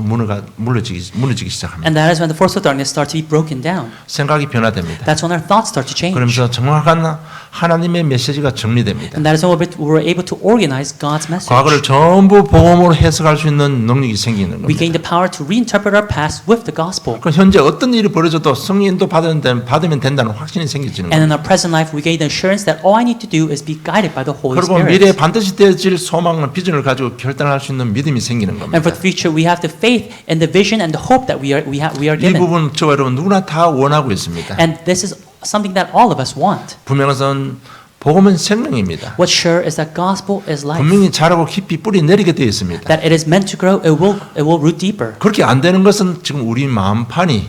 Speaker 1: 무너지기 시작합니다.
Speaker 2: And that is when the forces of darkness start to be broken down.
Speaker 1: 생각이 변화됩니다.
Speaker 2: That's when our thoughts start to change.
Speaker 1: 그러면서 정확한 하나님의 메시지가 정리됩니다.
Speaker 2: And that is when we're able to organize God's message.
Speaker 1: 과거를 전부 복음으로 해석할 수 있는 능력이 생기는
Speaker 2: We gain
Speaker 1: 겁니다.
Speaker 2: the power to reinterpret our past with the gospel.
Speaker 1: 그 현재 어떤 일이 벌어져도 성인도 받으면 된다는 확신이 생기지는
Speaker 2: And in
Speaker 1: 겁니다.
Speaker 2: our present life, we gain the assurance that all I need to do is be guided by the Holy
Speaker 1: 그리고
Speaker 2: Spirit.
Speaker 1: 미래에 반드시 되어질 소망을 비전을 가지고 결단할 수 있는 믿음이 생기는 겁니다.
Speaker 2: And for the future, we have the faith and the vision and the hope that we are
Speaker 1: 이
Speaker 2: given.
Speaker 1: 부분 저 여러분 누구나 다 원하고 있습니다.
Speaker 2: And this is something that all of us want.
Speaker 1: 분명한 것은 복음은 생명입니다.
Speaker 2: What's sure is that gospel is life.
Speaker 1: 분명히 자라고 깊이 뿌리 내리게 되어 있습니다.
Speaker 2: That it is meant to grow, it will root deeper.
Speaker 1: 그렇게 안 되는 것은 지금 우리 마음판을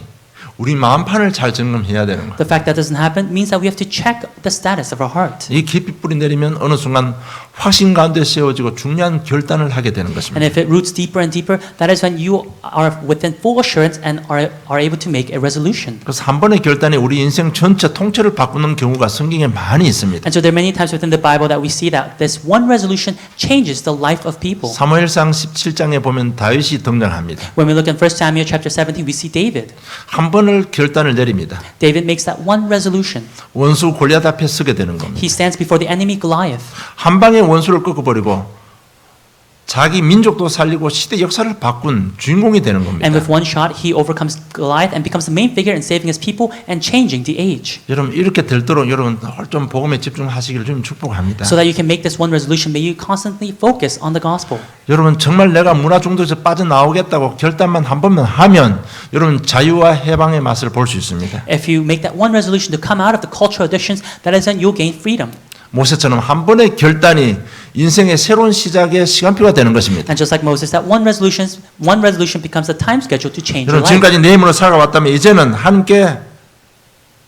Speaker 1: 잘 점검해야 되는 거예요.
Speaker 2: The fact that doesn't happen means that we have to check the status of our heart.
Speaker 1: 이 깊이 뿌리 내리면 어느 순간 확신 가운데 세워지고 중요한 결단을 하게 되는
Speaker 2: And
Speaker 1: 것입니다.
Speaker 2: if it roots deeper and deeper, that is when you are within full assurance and are able to make a resolution.
Speaker 1: 그래서 한 번의 결단이 우리 인생 전체 통째를 바꾸는 경우가 성경에 많이 있습니다.
Speaker 2: And so there are many times within the Bible that we see that this one resolution changes the life of people.
Speaker 1: 사무엘상 17장에 보면 다윗이 등장합니다.
Speaker 2: When we look in 1 Samuel chapter 17, we see David.
Speaker 1: 한 번을 결단을 내립니다.
Speaker 2: David makes that one resolution.
Speaker 1: 원수 골리앗 앞에 서게 되는 겁니다.
Speaker 2: He stands before the enemy Goliath.
Speaker 1: 한 방에 원수를 꺾어버리고 자기 민족도 살리고 시대 역사를 바꾼 주인공이 되는 겁니다.
Speaker 2: And with one shot, he overcomes Goliath and becomes the main figure in saving his people and changing the age.
Speaker 1: 여러분 이렇게 될도록 여러분 좀 복음에 집중하시기를 좀 축복합니다.
Speaker 2: So that you can make this one resolution, may you constantly focus on the gospel.
Speaker 1: 여러분 정말 내가 문화 중독에서 빠져나오겠다고 결단만 한 번만 하면 여러분 자유와 해방의 맛을 볼 수 있습니다.
Speaker 2: If you make that one resolution to come out of the cultural addictions, that is when you'll gain freedom.
Speaker 1: 모세처럼 한 번의 결단이 인생의 새로운 시작의 시간표가 되는 것입니다.
Speaker 2: And just like Moses, that one resolution becomes the time schedule to change your
Speaker 1: 여러분
Speaker 2: life.
Speaker 1: 지금까지 내 힘으로 살아왔다면 이제는 하나님께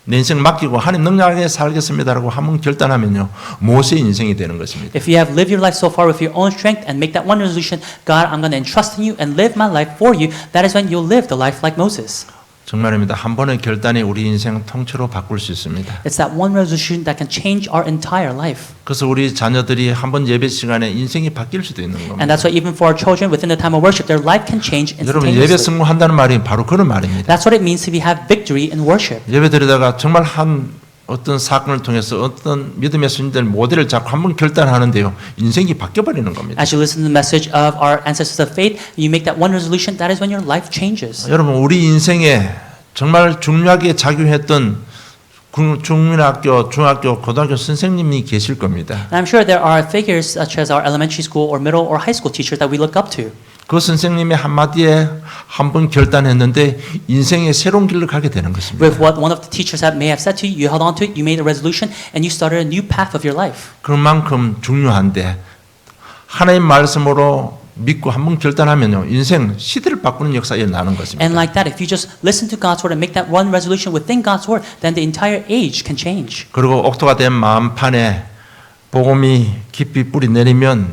Speaker 1: 내 인생 맡기고 하나님 능력하게 살겠습니다라고 한 번 결단하면요 모세의 인생이 되는 것입니다.
Speaker 2: If you have lived your life so far with your own strength and make that one resolution, God, I'm going to entrust in you and live my life for you, that is when you'll live the life like Moses.
Speaker 1: 정말입니다. 한 번의 결단이 우리 인생 통째로 바꿀 수 있습니다.
Speaker 2: It's that one resolution that can change our entire life.
Speaker 1: 그래서 우리 자녀들이 한 번 예배 시간에 인생이 바뀔 수도 있는 겁니다.
Speaker 2: And that's why even for our children within the time of worship, their life can change
Speaker 1: 여러분 예배
Speaker 2: instantaneously.
Speaker 1: 승리한다는 말이 바로 그런 말입니다.
Speaker 2: That's what it means to have victory in worship.
Speaker 1: 예배 드리다가 정말 어떤 사건을 통해서 어떤 믿음의 스님들 모델을 잡고 한 번 결단하는데요. 인생이 바뀌어버리는 겁니다.
Speaker 2: As you listen to the message of our ancestors of faith, you make that one resolution, that is when your life changes.
Speaker 1: 여러분 우리 인생에 정말 중요하게 작용했던 국민학교, 중학교, 고등학교 선생님이 계실 겁니다.
Speaker 2: And I'm sure there are figures such as our elementary school or middle or high school teachers that we look up to.
Speaker 1: 그 선생님의 한마디에 한 번 결단했는데 인생의 새로운 길을 가게 되는 것입니다.
Speaker 2: With what one of the teachers may have said to you, you held on to it, you made a resolution, and you started a new path of your life.
Speaker 1: 그만큼 중요한데 하나님 말씀으로 믿고 한 번 결단하면요 인생 시대를 바꾸는 역사에 나는 것입니다.
Speaker 2: And like that, if you just listen to God's word and make that one resolution within God's word, then the entire age can change.
Speaker 1: 그리고 옥토가 된 마음판에 복음이 깊이 뿌리 내리면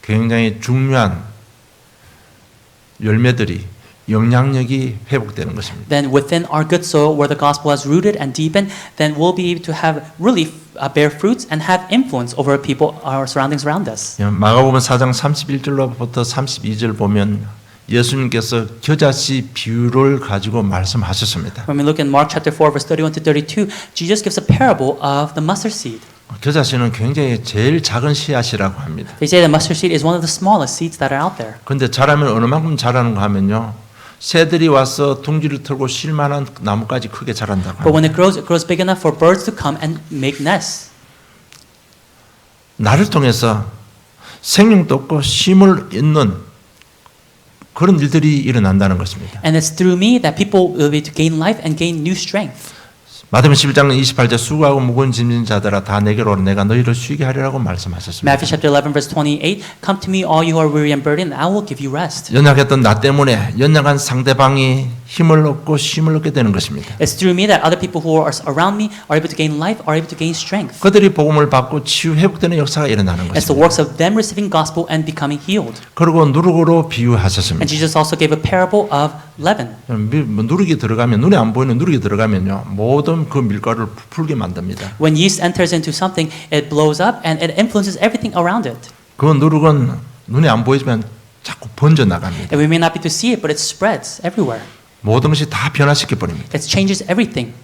Speaker 1: 굉장히 중요한 열매들이 영향력이 회복되는 것입니다.
Speaker 2: Then within our good soil, where the gospel has rooted and deepened, then we'll be able to have really bear fruits and have influence over people, our surroundings around us.
Speaker 1: 마가복음 4장 31절로부터 32절 보면 예수님께서 겨자씨 비유를 가지고 말씀하셨습니다.
Speaker 2: When we look in Mark chapter 4, verse 31 to 32, Jesus gives a parable of the mustard seed.
Speaker 1: 겨자씨는 굉장히 제일 작은 씨앗이라고 합니다.
Speaker 2: They say the mustard seed is one of the smallest seeds that are out there.
Speaker 1: 근데 자라면 어느 만큼 자라는가 하면요. 새들이 와서 둥지를 털고 쉴만한 나무까지 크게 자란다고
Speaker 2: But when
Speaker 1: 합니다.
Speaker 2: it grows big enough for birds to come and make nests.
Speaker 1: 나를 통해서 생명도 없고 쉼을 잇는 그런 일들이 일어난다는 것입니다.
Speaker 2: And it's through me that people will be able to gain life and gain new strength.
Speaker 1: 마태복음 11장 28절 수고하고 무거운 짐진 자들아 다 내게로 오라 내가 너희를 쉬게 하리라고 말씀하셨습니다.
Speaker 2: Matthew chapter 11 verse 28, Come to me all you who are weary and burdened, and I will give you rest.
Speaker 1: 연약했던 나 때문에 연약한 상대방이 힘을 얻고 쉼을 얻게 되는 것입니다.
Speaker 2: It's through me that other people who are around me are able to gain life, are able to gain strength.
Speaker 1: 그들이 복음을 받고 치유 회복되는 역사가 일어나는
Speaker 2: It's the
Speaker 1: 것입니다.
Speaker 2: works of them receiving gospel and becoming healed.
Speaker 1: 그리고 누룩으로
Speaker 2: And
Speaker 1: 비유하셨습니다.
Speaker 2: Jesus also gave a parable of leaven.
Speaker 1: 누룩이 들어가면 눈에 안 보이는 누룩이 들어가면요 모든 그 밀가루를 풀게 만듭니다.
Speaker 2: When yeast enters into something, it blows up and it influences everything around it.
Speaker 1: 그 누룩은 눈에 안 보이지만 자꾸 번져 나갑니다.
Speaker 2: And we may not be able to see it, but it spreads everywhere.
Speaker 1: 모든 것이 다 변화시켜 버립니다.
Speaker 2: It changes everything.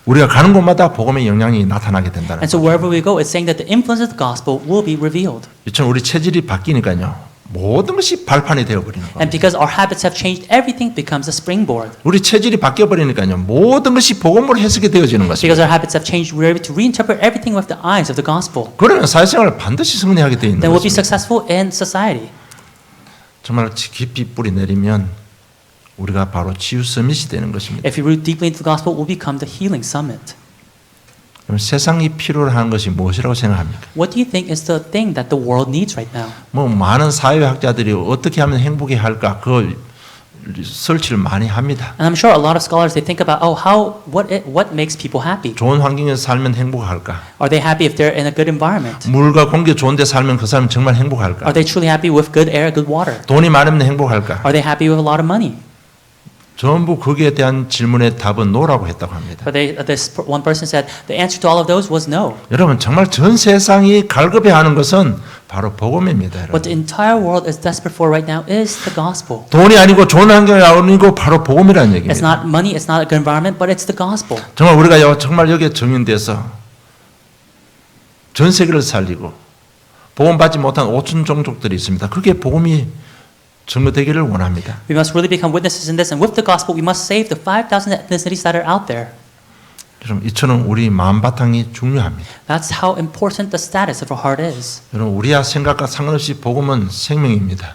Speaker 1: 우리가 가는 곳마다 복음의 영향이 나타나게 된다는
Speaker 2: And so
Speaker 1: 거죠.
Speaker 2: wherever we go, it's saying that the influence of the gospel will be revealed.
Speaker 1: 이처럼 우리 체질이 바뀌니까요 모든 것이 발판이 되어 버리는
Speaker 2: And
Speaker 1: 겁니다.
Speaker 2: because our habits have changed, everything becomes a springboard.
Speaker 1: 우리 체질이 바뀌어 버리니까요 모든 것이 복음으로 해석이 되어지는
Speaker 2: Because
Speaker 1: 것입니다.
Speaker 2: our habits have changed, we're able to reinterpret everything with the eyes of the gospel.
Speaker 1: 그러면 사회생활을 반드시 승리하게 되어 있는
Speaker 2: Then we'll be
Speaker 1: 것입니다.
Speaker 2: successful in society.
Speaker 1: 정말 깊이 뿌리 내리면 우리가 바로 치유 서밋이 되는 것입니다.
Speaker 2: If we root deeply into the gospel, we'll become the healing summit.
Speaker 1: 그럼 세상이 필요로 하는 것이 무엇이라고 생각합니까?
Speaker 2: What do you think is the thing that the world needs right now?
Speaker 1: 뭐 많은 사회학자들이 어떻게 하면 행복해 할까 그 설치를 많이 합니다.
Speaker 2: And I'm sure a lot of scholars they think about what makes people happy?
Speaker 1: 좋은 환경에서 살면 행복할까?
Speaker 2: Are they happy if they're in a good environment?
Speaker 1: 물과 공기 좋은데 살면 그 사람은 정말 행복할까?
Speaker 2: Are they truly happy with good air, good water?
Speaker 1: 돈이 많으면 행복할까?
Speaker 2: Are they happy with a lot of money?
Speaker 1: 전부 거기에 대한 질문의 답은 no라고 했다고 합니다.
Speaker 2: But this one person said the answer to all of those was no.
Speaker 1: 여러분 정말 전 세상이 갈급해하는 것은 바로 복음입니다.
Speaker 2: What
Speaker 1: 여러분.
Speaker 2: the entire world is desperate for right now is the gospel.
Speaker 1: 돈이 아니고 좋은 환경이 아니고 바로 복음이라는
Speaker 2: It's
Speaker 1: 얘기입니다.
Speaker 2: not money, it's not a good environment, but it's the gospel.
Speaker 1: 정말 우리가 정말 여기에 정인돼서 전 세계를 살리고 복음 받지 못한 5천 종족들이 있습니다. 그게 복음이 증거되기를 원합니다.
Speaker 2: We must really become witnesses in this, and with the gospel, we must save the 5,000 ethnicities that are out there.
Speaker 1: 여러분 이처럼 우리 마음 바탕이 중요합니다.
Speaker 2: That's how important the status of our heart is.
Speaker 1: 여러분 우리의 생각과 상관없이 복음은 생명입니다.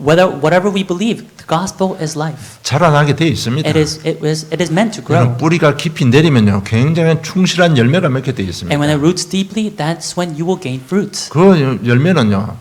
Speaker 2: Whatever we believe, the gospel is life.
Speaker 1: 자라나게 되어 있습니다.
Speaker 2: It is meant to grow.
Speaker 1: 여러분 뿌리가 깊이 내리면요 굉장히 충실한 열매가 맺게 되어 있습니다.
Speaker 2: And when it roots deeply, that's when you will gain fruit.
Speaker 1: 그 열매는요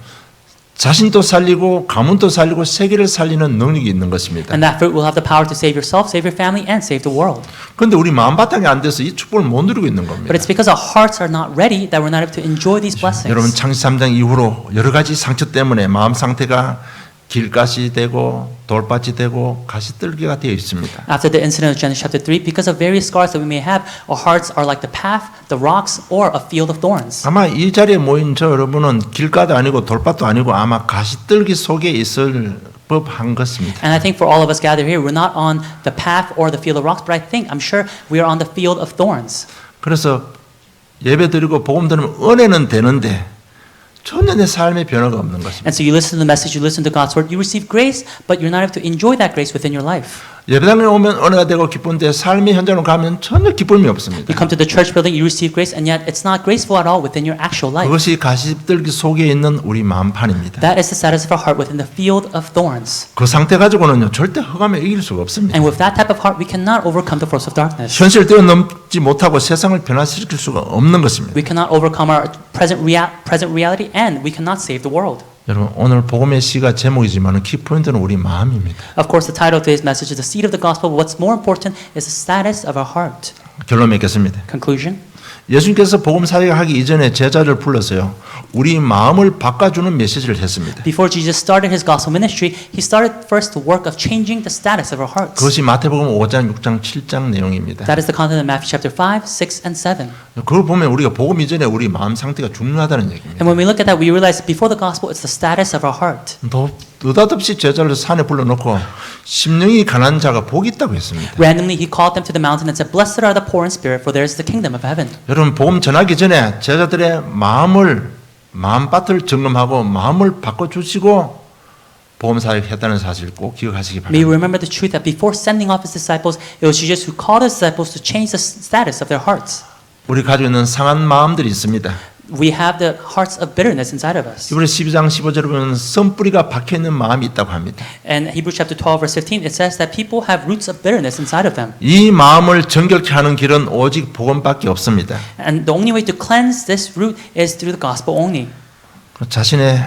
Speaker 1: 자신도 살리고 가문도 살리고 세계를 살리는 능력이 있는 것입니다.
Speaker 2: And that fruit will have the power to save yourself, save your family, and save the world.
Speaker 1: 그런데 우리 마음 바탕이 안 돼서 이 축복을 못 누리고 있는 겁니다.
Speaker 2: But it's because our hearts are not ready that we're not able to enjoy these blessings.
Speaker 1: 여러분 창세기 3장 이후로 여러 가지 상처 때문에 마음 상태가 길가시 되고 돌밭이 되고 가시떨기가 되어 있습니다.
Speaker 2: After the incident of Genesis chapter 3, because of various scars that we may have, our hearts are like the path, the rocks, or a field of thorns.
Speaker 1: 아마 이 자리에 모인 저 여러분은 길가도 아니고 돌밭도 아니고 아마 가시떨기 속에 있을 법한 것입니다.
Speaker 2: And I think for all of us gathered here, we're not on the path or the field of rocks, but I'm sure we are on the field of thorns.
Speaker 1: 그래서 예배 드리고 복음 들으면 은혜는 되는데 전혀 내 삶의 변화가 없는 것입니다.
Speaker 2: And so you listen to the message, you listen to God's word, you receive grace, but you're not able to enjoy that grace within your life.
Speaker 1: 예배당에 오면 은혜가 되고 기쁜데 삶의 현장으로 가면 전혀 기쁨이 없습니다.
Speaker 2: You come to the church building, you receive grace, and yet it's not graceful at all within your actual life.
Speaker 1: 그것이 가시떨기 속에 있는 우리 마음판입니다.
Speaker 2: That is the status of our heart within the field of thorns.
Speaker 1: 그 상태 가지고는요 절대 흑암에 이길 수가 없습니다.
Speaker 2: And with that type of heart, we cannot overcome the force of darkness.
Speaker 1: 현실 뛰어넘지 못하고 세상을 변화시킬 수가 없는 것입니다.
Speaker 2: We cannot overcome our present reality, and we cannot save the world.
Speaker 1: 여러분 오늘 복음의 시가 제목이지만 키포인트는 우리 마음입니다.
Speaker 2: Of course, the title of today's message is the seed of the gospel, but what's more important is the status of our heart.
Speaker 1: 결론 맺겠습니다.
Speaker 2: Conclusion.
Speaker 1: 예수님께서 복음 사역하기 이전에 제자를 불러서요. 우리 마음을 바꿔주는 메시지를 했습니다.
Speaker 2: Before Jesus started his gospel ministry, he started first the work of changing the status of our hearts.
Speaker 1: 그것이 마태복음 5장, 6장, 7장 내용입니다.
Speaker 2: That is the content of Matthew chapter 5, 6, and 7.
Speaker 1: 그걸 보면 우리가 복음 이전에 우리 마음 상태가 중요하다는 얘기입니다.
Speaker 2: And when we look at that, we realize before the gospel, it's the status of our heart.
Speaker 1: 느닷없이 제자를 산에 불러놓고 심령이 가난한 자가 복이 있다고 했습니다.
Speaker 2: Randomly, he called them to the mountain and said, "Blessed are the poor in spirit, for theirs is the kingdom of heaven."
Speaker 1: 여러분 복음 전하기 전에 제자들의 마음밭을 점검하고 마음을 바꿔주시고 복음 사역했다는 사실 꼭 기억하시기
Speaker 2: May you
Speaker 1: 바랍니다.
Speaker 2: remember the truth that before sending off his disciples, it was Jesus who called his disciples to change the status of their hearts.
Speaker 1: 우리 가지고 있는 상한 마음들이 있습니다.
Speaker 2: We have the hearts of bitterness inside of us.
Speaker 1: 이번에 12장 15절에 보면 선뿌리가 박혀있는 마음이 있다고 합니다.
Speaker 2: And Hebrews chapter 12 verse 15, it says that people have roots of bitterness inside of them.
Speaker 1: 이 마음을 정결케 하는 길은 오직 복음밖에 없습니다.
Speaker 2: And the only way to cleanse this root is through the gospel only.
Speaker 1: 자신의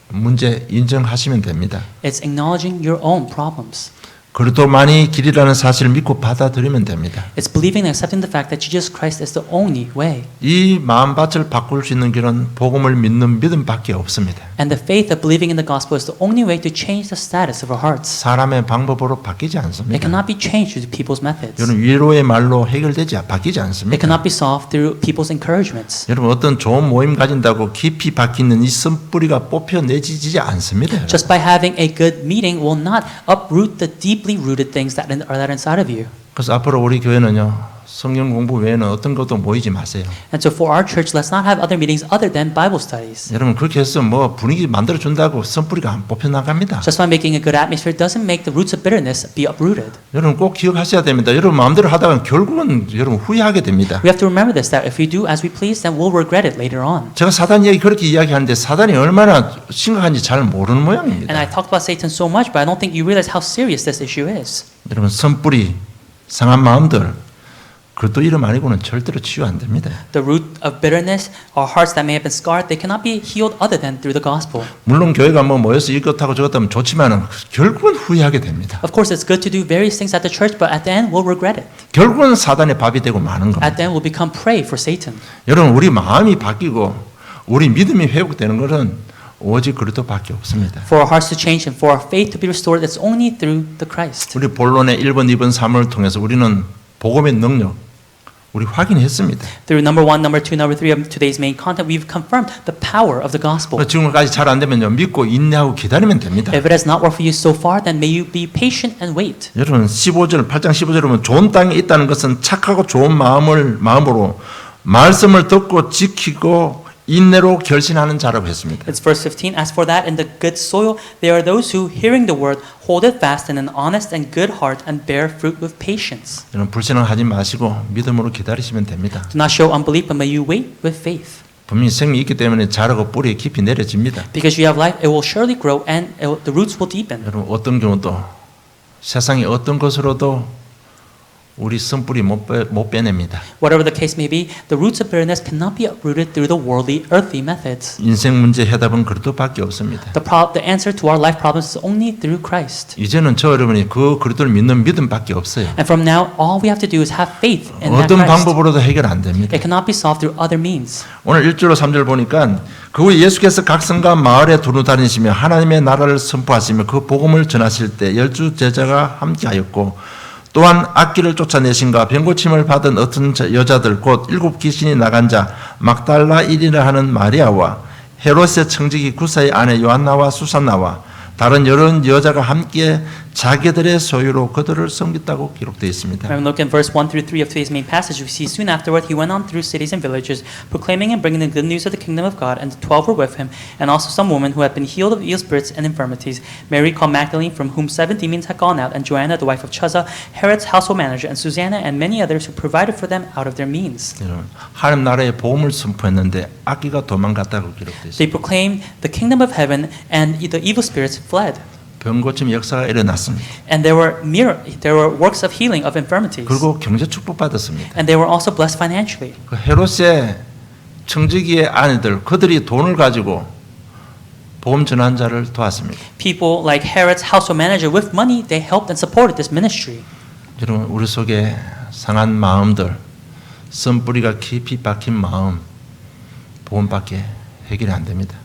Speaker 1: 문제 인정하시면 됩니다.
Speaker 2: It's acknowledging your own problems.
Speaker 1: 그리스도만이 길이라는 사실을 믿고 받아들이면 됩니다.
Speaker 2: It's believing and accepting the fact that Jesus Christ is the only way.
Speaker 1: 이 마음밭을 바꿀 수 있는 길은 복음을 믿는 믿음밖에 없습니다.
Speaker 2: And the faith of believing in the gospel is the only way to change the status of our hearts.
Speaker 1: 사람의 방법으로 바뀌지
Speaker 2: It
Speaker 1: 않습니다.
Speaker 2: cannot be changed through people's methods.
Speaker 1: 여러분 위로의 말로 바뀌지
Speaker 2: It
Speaker 1: 않습니다.
Speaker 2: cannot be solved through people's encouragements.
Speaker 1: 여러분 어떤 좋은 모임 가진다고 깊이 박히는 이 선뿌리가 뽑혀내지지 않습니다.
Speaker 2: Just by having a good meeting will not uproot the deeply rooted things that are inside of you.
Speaker 1: 그래서 앞으로 우리 교회는요 성경 공부 외에는 어떤 것도 모이지 마세요.
Speaker 2: And so for our church, let's not have other meetings other than Bible studies.
Speaker 1: 여러분 그렇게 해서 뭐 분위기 만들어 준다고 선뿌리가 안 뽑혀 나갑니다.
Speaker 2: Just by making a good atmosphere doesn't make the roots of bitterness be uprooted.
Speaker 1: 여러분 꼭 기억하셔야 됩니다. 여러분 마음대로 하다가 결국은 여러분 후회하게 됩니다.
Speaker 2: We have to remember this, that if we do as we please, then we'll regret it later on.
Speaker 1: 제가 사단 얘기 그렇게 이야기하는데 사단이 얼마나 심각한지 잘 모르는
Speaker 2: And
Speaker 1: 모양입니다.
Speaker 2: I talked about Satan so much, but I don't think you realize how serious this issue is.
Speaker 1: 여러분 선뿌리 상한 마음들 그것도 이름 아니고는 절대로 치유 안 됩니다.
Speaker 2: The root of bitterness or hearts that may have been scarred, they cannot be healed other than through the gospel.
Speaker 1: 물론 교회가 뭐 모여서 이것하고 저것하면 좋지만은 결국은 후회하게 됩니다.
Speaker 2: Of course, it's good to do various things at the church, but at the end, we'll regret it.
Speaker 1: 결국은 사단의 밥이 되고 마는 겁니다.
Speaker 2: At the end, we'll become prey for Satan.
Speaker 1: 여러분 우리 마음이 바뀌고 우리 믿음이 회복되는 것은 오직 그리스도밖에 없습니다.
Speaker 2: For our hearts to change and for our faith to be restored, it's only through the Christ.
Speaker 1: 우리 본론의 1번, 2번, 3을 통해서 우리는 복음의 능력 우리 확인했습니다.
Speaker 2: Through number 1, number 2, number 3 of today's main content, we've confirmed the power of the gospel.
Speaker 1: 지금까지 잘 안 되면요 믿고 인내하고 기다리면 됩니다.
Speaker 2: If it has not worked for you so far, then may you be patient and wait.
Speaker 1: 여러분 15절 8장 15절에 보면 좋은 땅에 있다는 것은 착하고 좋은 마음으로 말씀을 듣고 지키고 인내로 결신하는 자라고 했습니다.
Speaker 2: It's verse 15. As for that, in the good soil, there are those who, hearing the word, hold it fast in an honest and good heart and bear fruit with patience.
Speaker 1: 여러분 불신앙하지 마시고 믿음으로 기다리시면 됩니다.
Speaker 2: Do not show unbelief, but may you wait with faith.
Speaker 1: 분명히 생명이 있기 때문에 자라고 뿌리 깊이 내려집니다.
Speaker 2: Because you have life, it will surely grow and the roots will deepen.
Speaker 1: 여러분 어떤 경우도 세상의 어떤 것으로도 우리 선뿌리 못 빼냅니다.
Speaker 2: Whatever the case may be, the roots of bitterness cannot be uprooted through the worldly, earthly methods.
Speaker 1: 인생 문제 해답은 그리스도밖에 없습니다.
Speaker 2: The answer to our life problems is only through Christ.
Speaker 1: 이제는 저 여러분이 그 그리스도를 믿는 믿음밖에 없어요.
Speaker 2: And from now, all we have to do is have faith in that
Speaker 1: 어떤
Speaker 2: Christ.
Speaker 1: 방법으로도 해결 안 됩니다.
Speaker 2: It cannot be solved through other means.
Speaker 1: 오늘 1절로 3절 보니까 그 후에 예수께서 각 성과 마을에 두루 다니시며 하나님의 나라를 선포하시며 그 복음을 전하실 때 12 제자가 함께하였고 또한 악기를 쫓아내신가 병고침을 받은 어떤 여자들 곧 7 귀신이 나간 자 막달라일이라 하는 마리아와 헤롯의 청지기 구사의 아내 요한나와 수산나와 다른 여러 여자가 함께 자기들의 소유로 그들을 섬겼다고 기록되어 있습니다.
Speaker 2: When we look at verse 1 through 3 of today's main passage, we see soon afterward he went on through cities and villages, proclaiming and bringing the good news of the kingdom of God, and the 12 were with him, and also some women who had been healed of evil spirits and infirmities, Mary called Magdalene, from whom 7 demons had gone out, and Joanna, the wife of Chuza, Herod's household manager, and Susanna, and many others who provided for them out of their means.
Speaker 1: 하나님 나라의 복음을 선포했는데 악기가 도망갔다고 기록되어 있습니다.
Speaker 2: They proclaimed the kingdom of heaven, and the evil spirits fled.
Speaker 1: 병고침 역사가 일어났습니다.
Speaker 2: And there were works of healing of infirmities.
Speaker 1: 그리고 경제 축복 받았습니다.
Speaker 2: And they were also blessed financially.
Speaker 1: 그 헤롯의 청지기의 아내들 그들이 돈을 가지고 복음 전환자를 도왔습니다.
Speaker 2: People like Herod's household manager with money, they helped and supported this ministry.
Speaker 1: 여러분 우리 속에 상한 마음들, 선뿌리가 깊이 박힌 마음, 복음밖에 해결이 안 됩니다.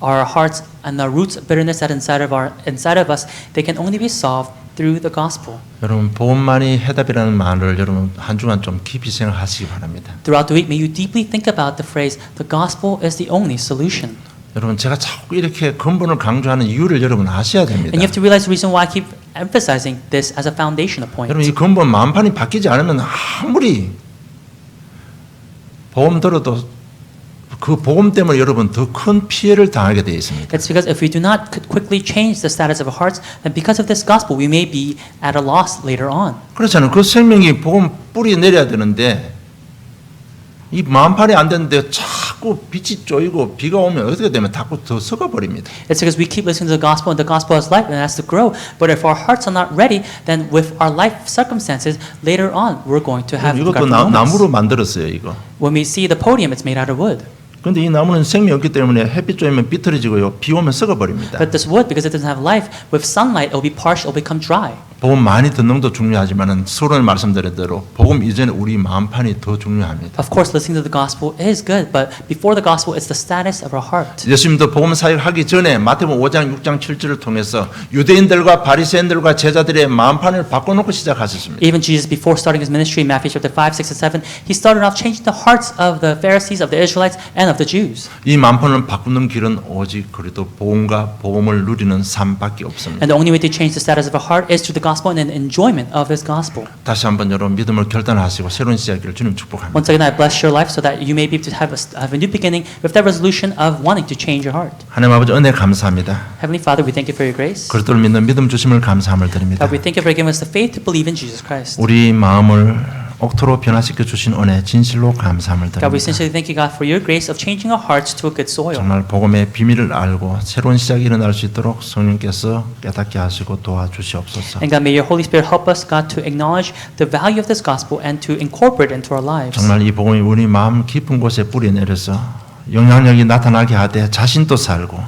Speaker 2: Our hearts and the roots of bitterness that inside of us, they can only be solved through the gospel.
Speaker 1: 여러분 복음만이 해답이라는 말을 여러분 한 주간 좀 깊이 생각하시기 바랍니다.
Speaker 2: Throughout the week, may you deeply think about the phrase, "The gospel is the only solution."
Speaker 1: 여러분 제가 자꾸 이렇게 근본을 강조하는 이유를 여러분 아셔야 됩니다.
Speaker 2: And you have to realize the reason why I keep emphasizing this as a foundational point.
Speaker 1: 여러분 이 근본 마음판이 바뀌지 않으면 아무리 보험 들어도 그 보험 때문에 여러분 더 큰 피해를 당하게 되어 있습니다.
Speaker 2: It's because if we do not quickly change the status of our hearts, then because of this gospel, we may be at a loss later on.
Speaker 1: 그렇잖아요. 그 생명이 복음 뿌리 내려야 되는데 이 마음판이 안 되는데 자꾸 빛이 쪼이고 비가 오면 어떻게 되면 자꾸 더 썩어버립니다.
Speaker 2: It's because we keep listening to the gospel and the gospel has life and it has to grow. But if our hearts are not ready, then with our life circumstances, later on, we're going to have
Speaker 1: 이것도
Speaker 2: forgotten
Speaker 1: 나무로
Speaker 2: moments.
Speaker 1: 만들었어요. 이거.
Speaker 2: When we see the podium, it's made out of wood.
Speaker 1: 근데 이 나무는 생명이 없기 때문에 햇빛 쬐면 비틀어지고요. 비 오면 썩어버립니다.
Speaker 2: But this wood, because it doesn't have life, with sunlight, it will be parched, it will become dry.
Speaker 1: 복음 많이 듣는 것도 중요하지만 서론에 말씀드린 대로 복음 이전에 우리 마음판이 더 중요합니다.
Speaker 2: Of course, listening to the gospel is good, but before the gospel, it's the status of our heart.
Speaker 1: 예수님도 복음 사역하기 전에 마태복음 5장 6장 7절을 통해서 유대인들과 바리새인들과 제자들의 마음판을 바꿔놓고 시작하셨습니다.
Speaker 2: Even Jesus, before starting his ministry in Matthew chapter 5, 6, and 7, he started off changing the hearts of the Pharisees, of the Israelites, and of the Jews.
Speaker 1: 이 마음판을 바꾸는 길은 오직 그래도 복음과 복음을 누리는 삶밖에 없습니다.
Speaker 2: And the only way to change the status of our heart is through the gospel and an enjoyment of this gospel.
Speaker 1: 다시 한번 여러분 믿음을 결단하시고 새로운 시작을 주님 축복합니다.
Speaker 2: Once again, I bless your life so that you may be able to have a new beginning with that resolution of wanting to change your heart.
Speaker 1: 하나님 아버지 은혜 감사합니다.
Speaker 2: Heavenly Father, we thank you for your grace.
Speaker 1: 그리스도를 믿는 믿음 주심을 감사함을 드립니다.
Speaker 2: God, we thank you for giving us the faith to believe in Jesus Christ.
Speaker 1: 우리 마음을 옥토로 변화시켜 주신 은혜 진실로 감사함을
Speaker 2: God, we
Speaker 1: 드립니다.
Speaker 2: sincerely thank you, God, for your grace of changing our hearts to a good soil.
Speaker 1: 정말 복음의 비밀을 알고 새로운 시작이 일어날 수 있도록 성령께서 깨닫게 하시고 도와주시옵소서.
Speaker 2: And God, may your Holy Spirit help us, God, to acknowledge the value of this gospel and to incorporate it into our lives.
Speaker 1: 정말 이 복음이 우리 마음 깊은 곳에 뿌리 내려서 영향력이 나타나게 하되 자신도 살고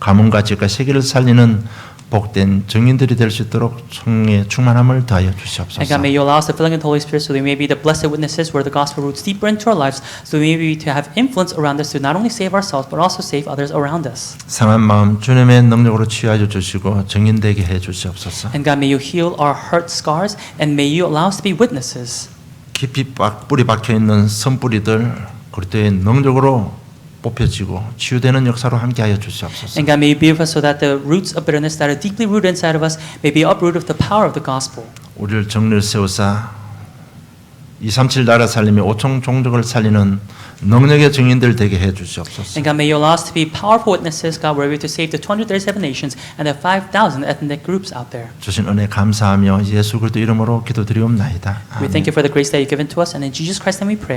Speaker 1: 가문과 집과 세계를 살리는 복된 증인들이 될 수 있도록 성령의 충만함을 더하여
Speaker 2: And
Speaker 1: 주시옵소서.
Speaker 2: God, may you allow us the filling of the Holy Spirit so that we may be the blessed witnesses where the gospel roots deeper into our lives, so we may be to have influence around us to not only save ourselves but also save others around us.
Speaker 1: 상한 마음 주님의 능력으로 치유하여 주시고 증인되게 해 주시옵소서.
Speaker 2: And God, may you heal our hurt scars and may you allow us to be witnesses.
Speaker 1: 깊이 뿌리 박혀 있는 선뿌리들 그리스도의 능력으로 뽑혀지고 치유되는 역사로 함께하여 주시옵소서.
Speaker 2: And God, may you be with us so that the roots of bitterness that are deeply rooted inside of us may be uprooted with the power of the gospel.
Speaker 1: 우리를 정리를 세우사 237 나라 살리며 5천 종족을 살리는 능력의 증인들 되게 해 주시옵소서.
Speaker 2: And God, may you allow us to be powerful witnesses, God, we're able to save the 237 nations and the 5,000 ethnic groups out there.
Speaker 1: 주신 은혜 감사하며 예수 그리스도 이름으로 기도드리옵나이다.
Speaker 2: We thank you for the grace that you've given to us, and in Jesus Christ's name we pray.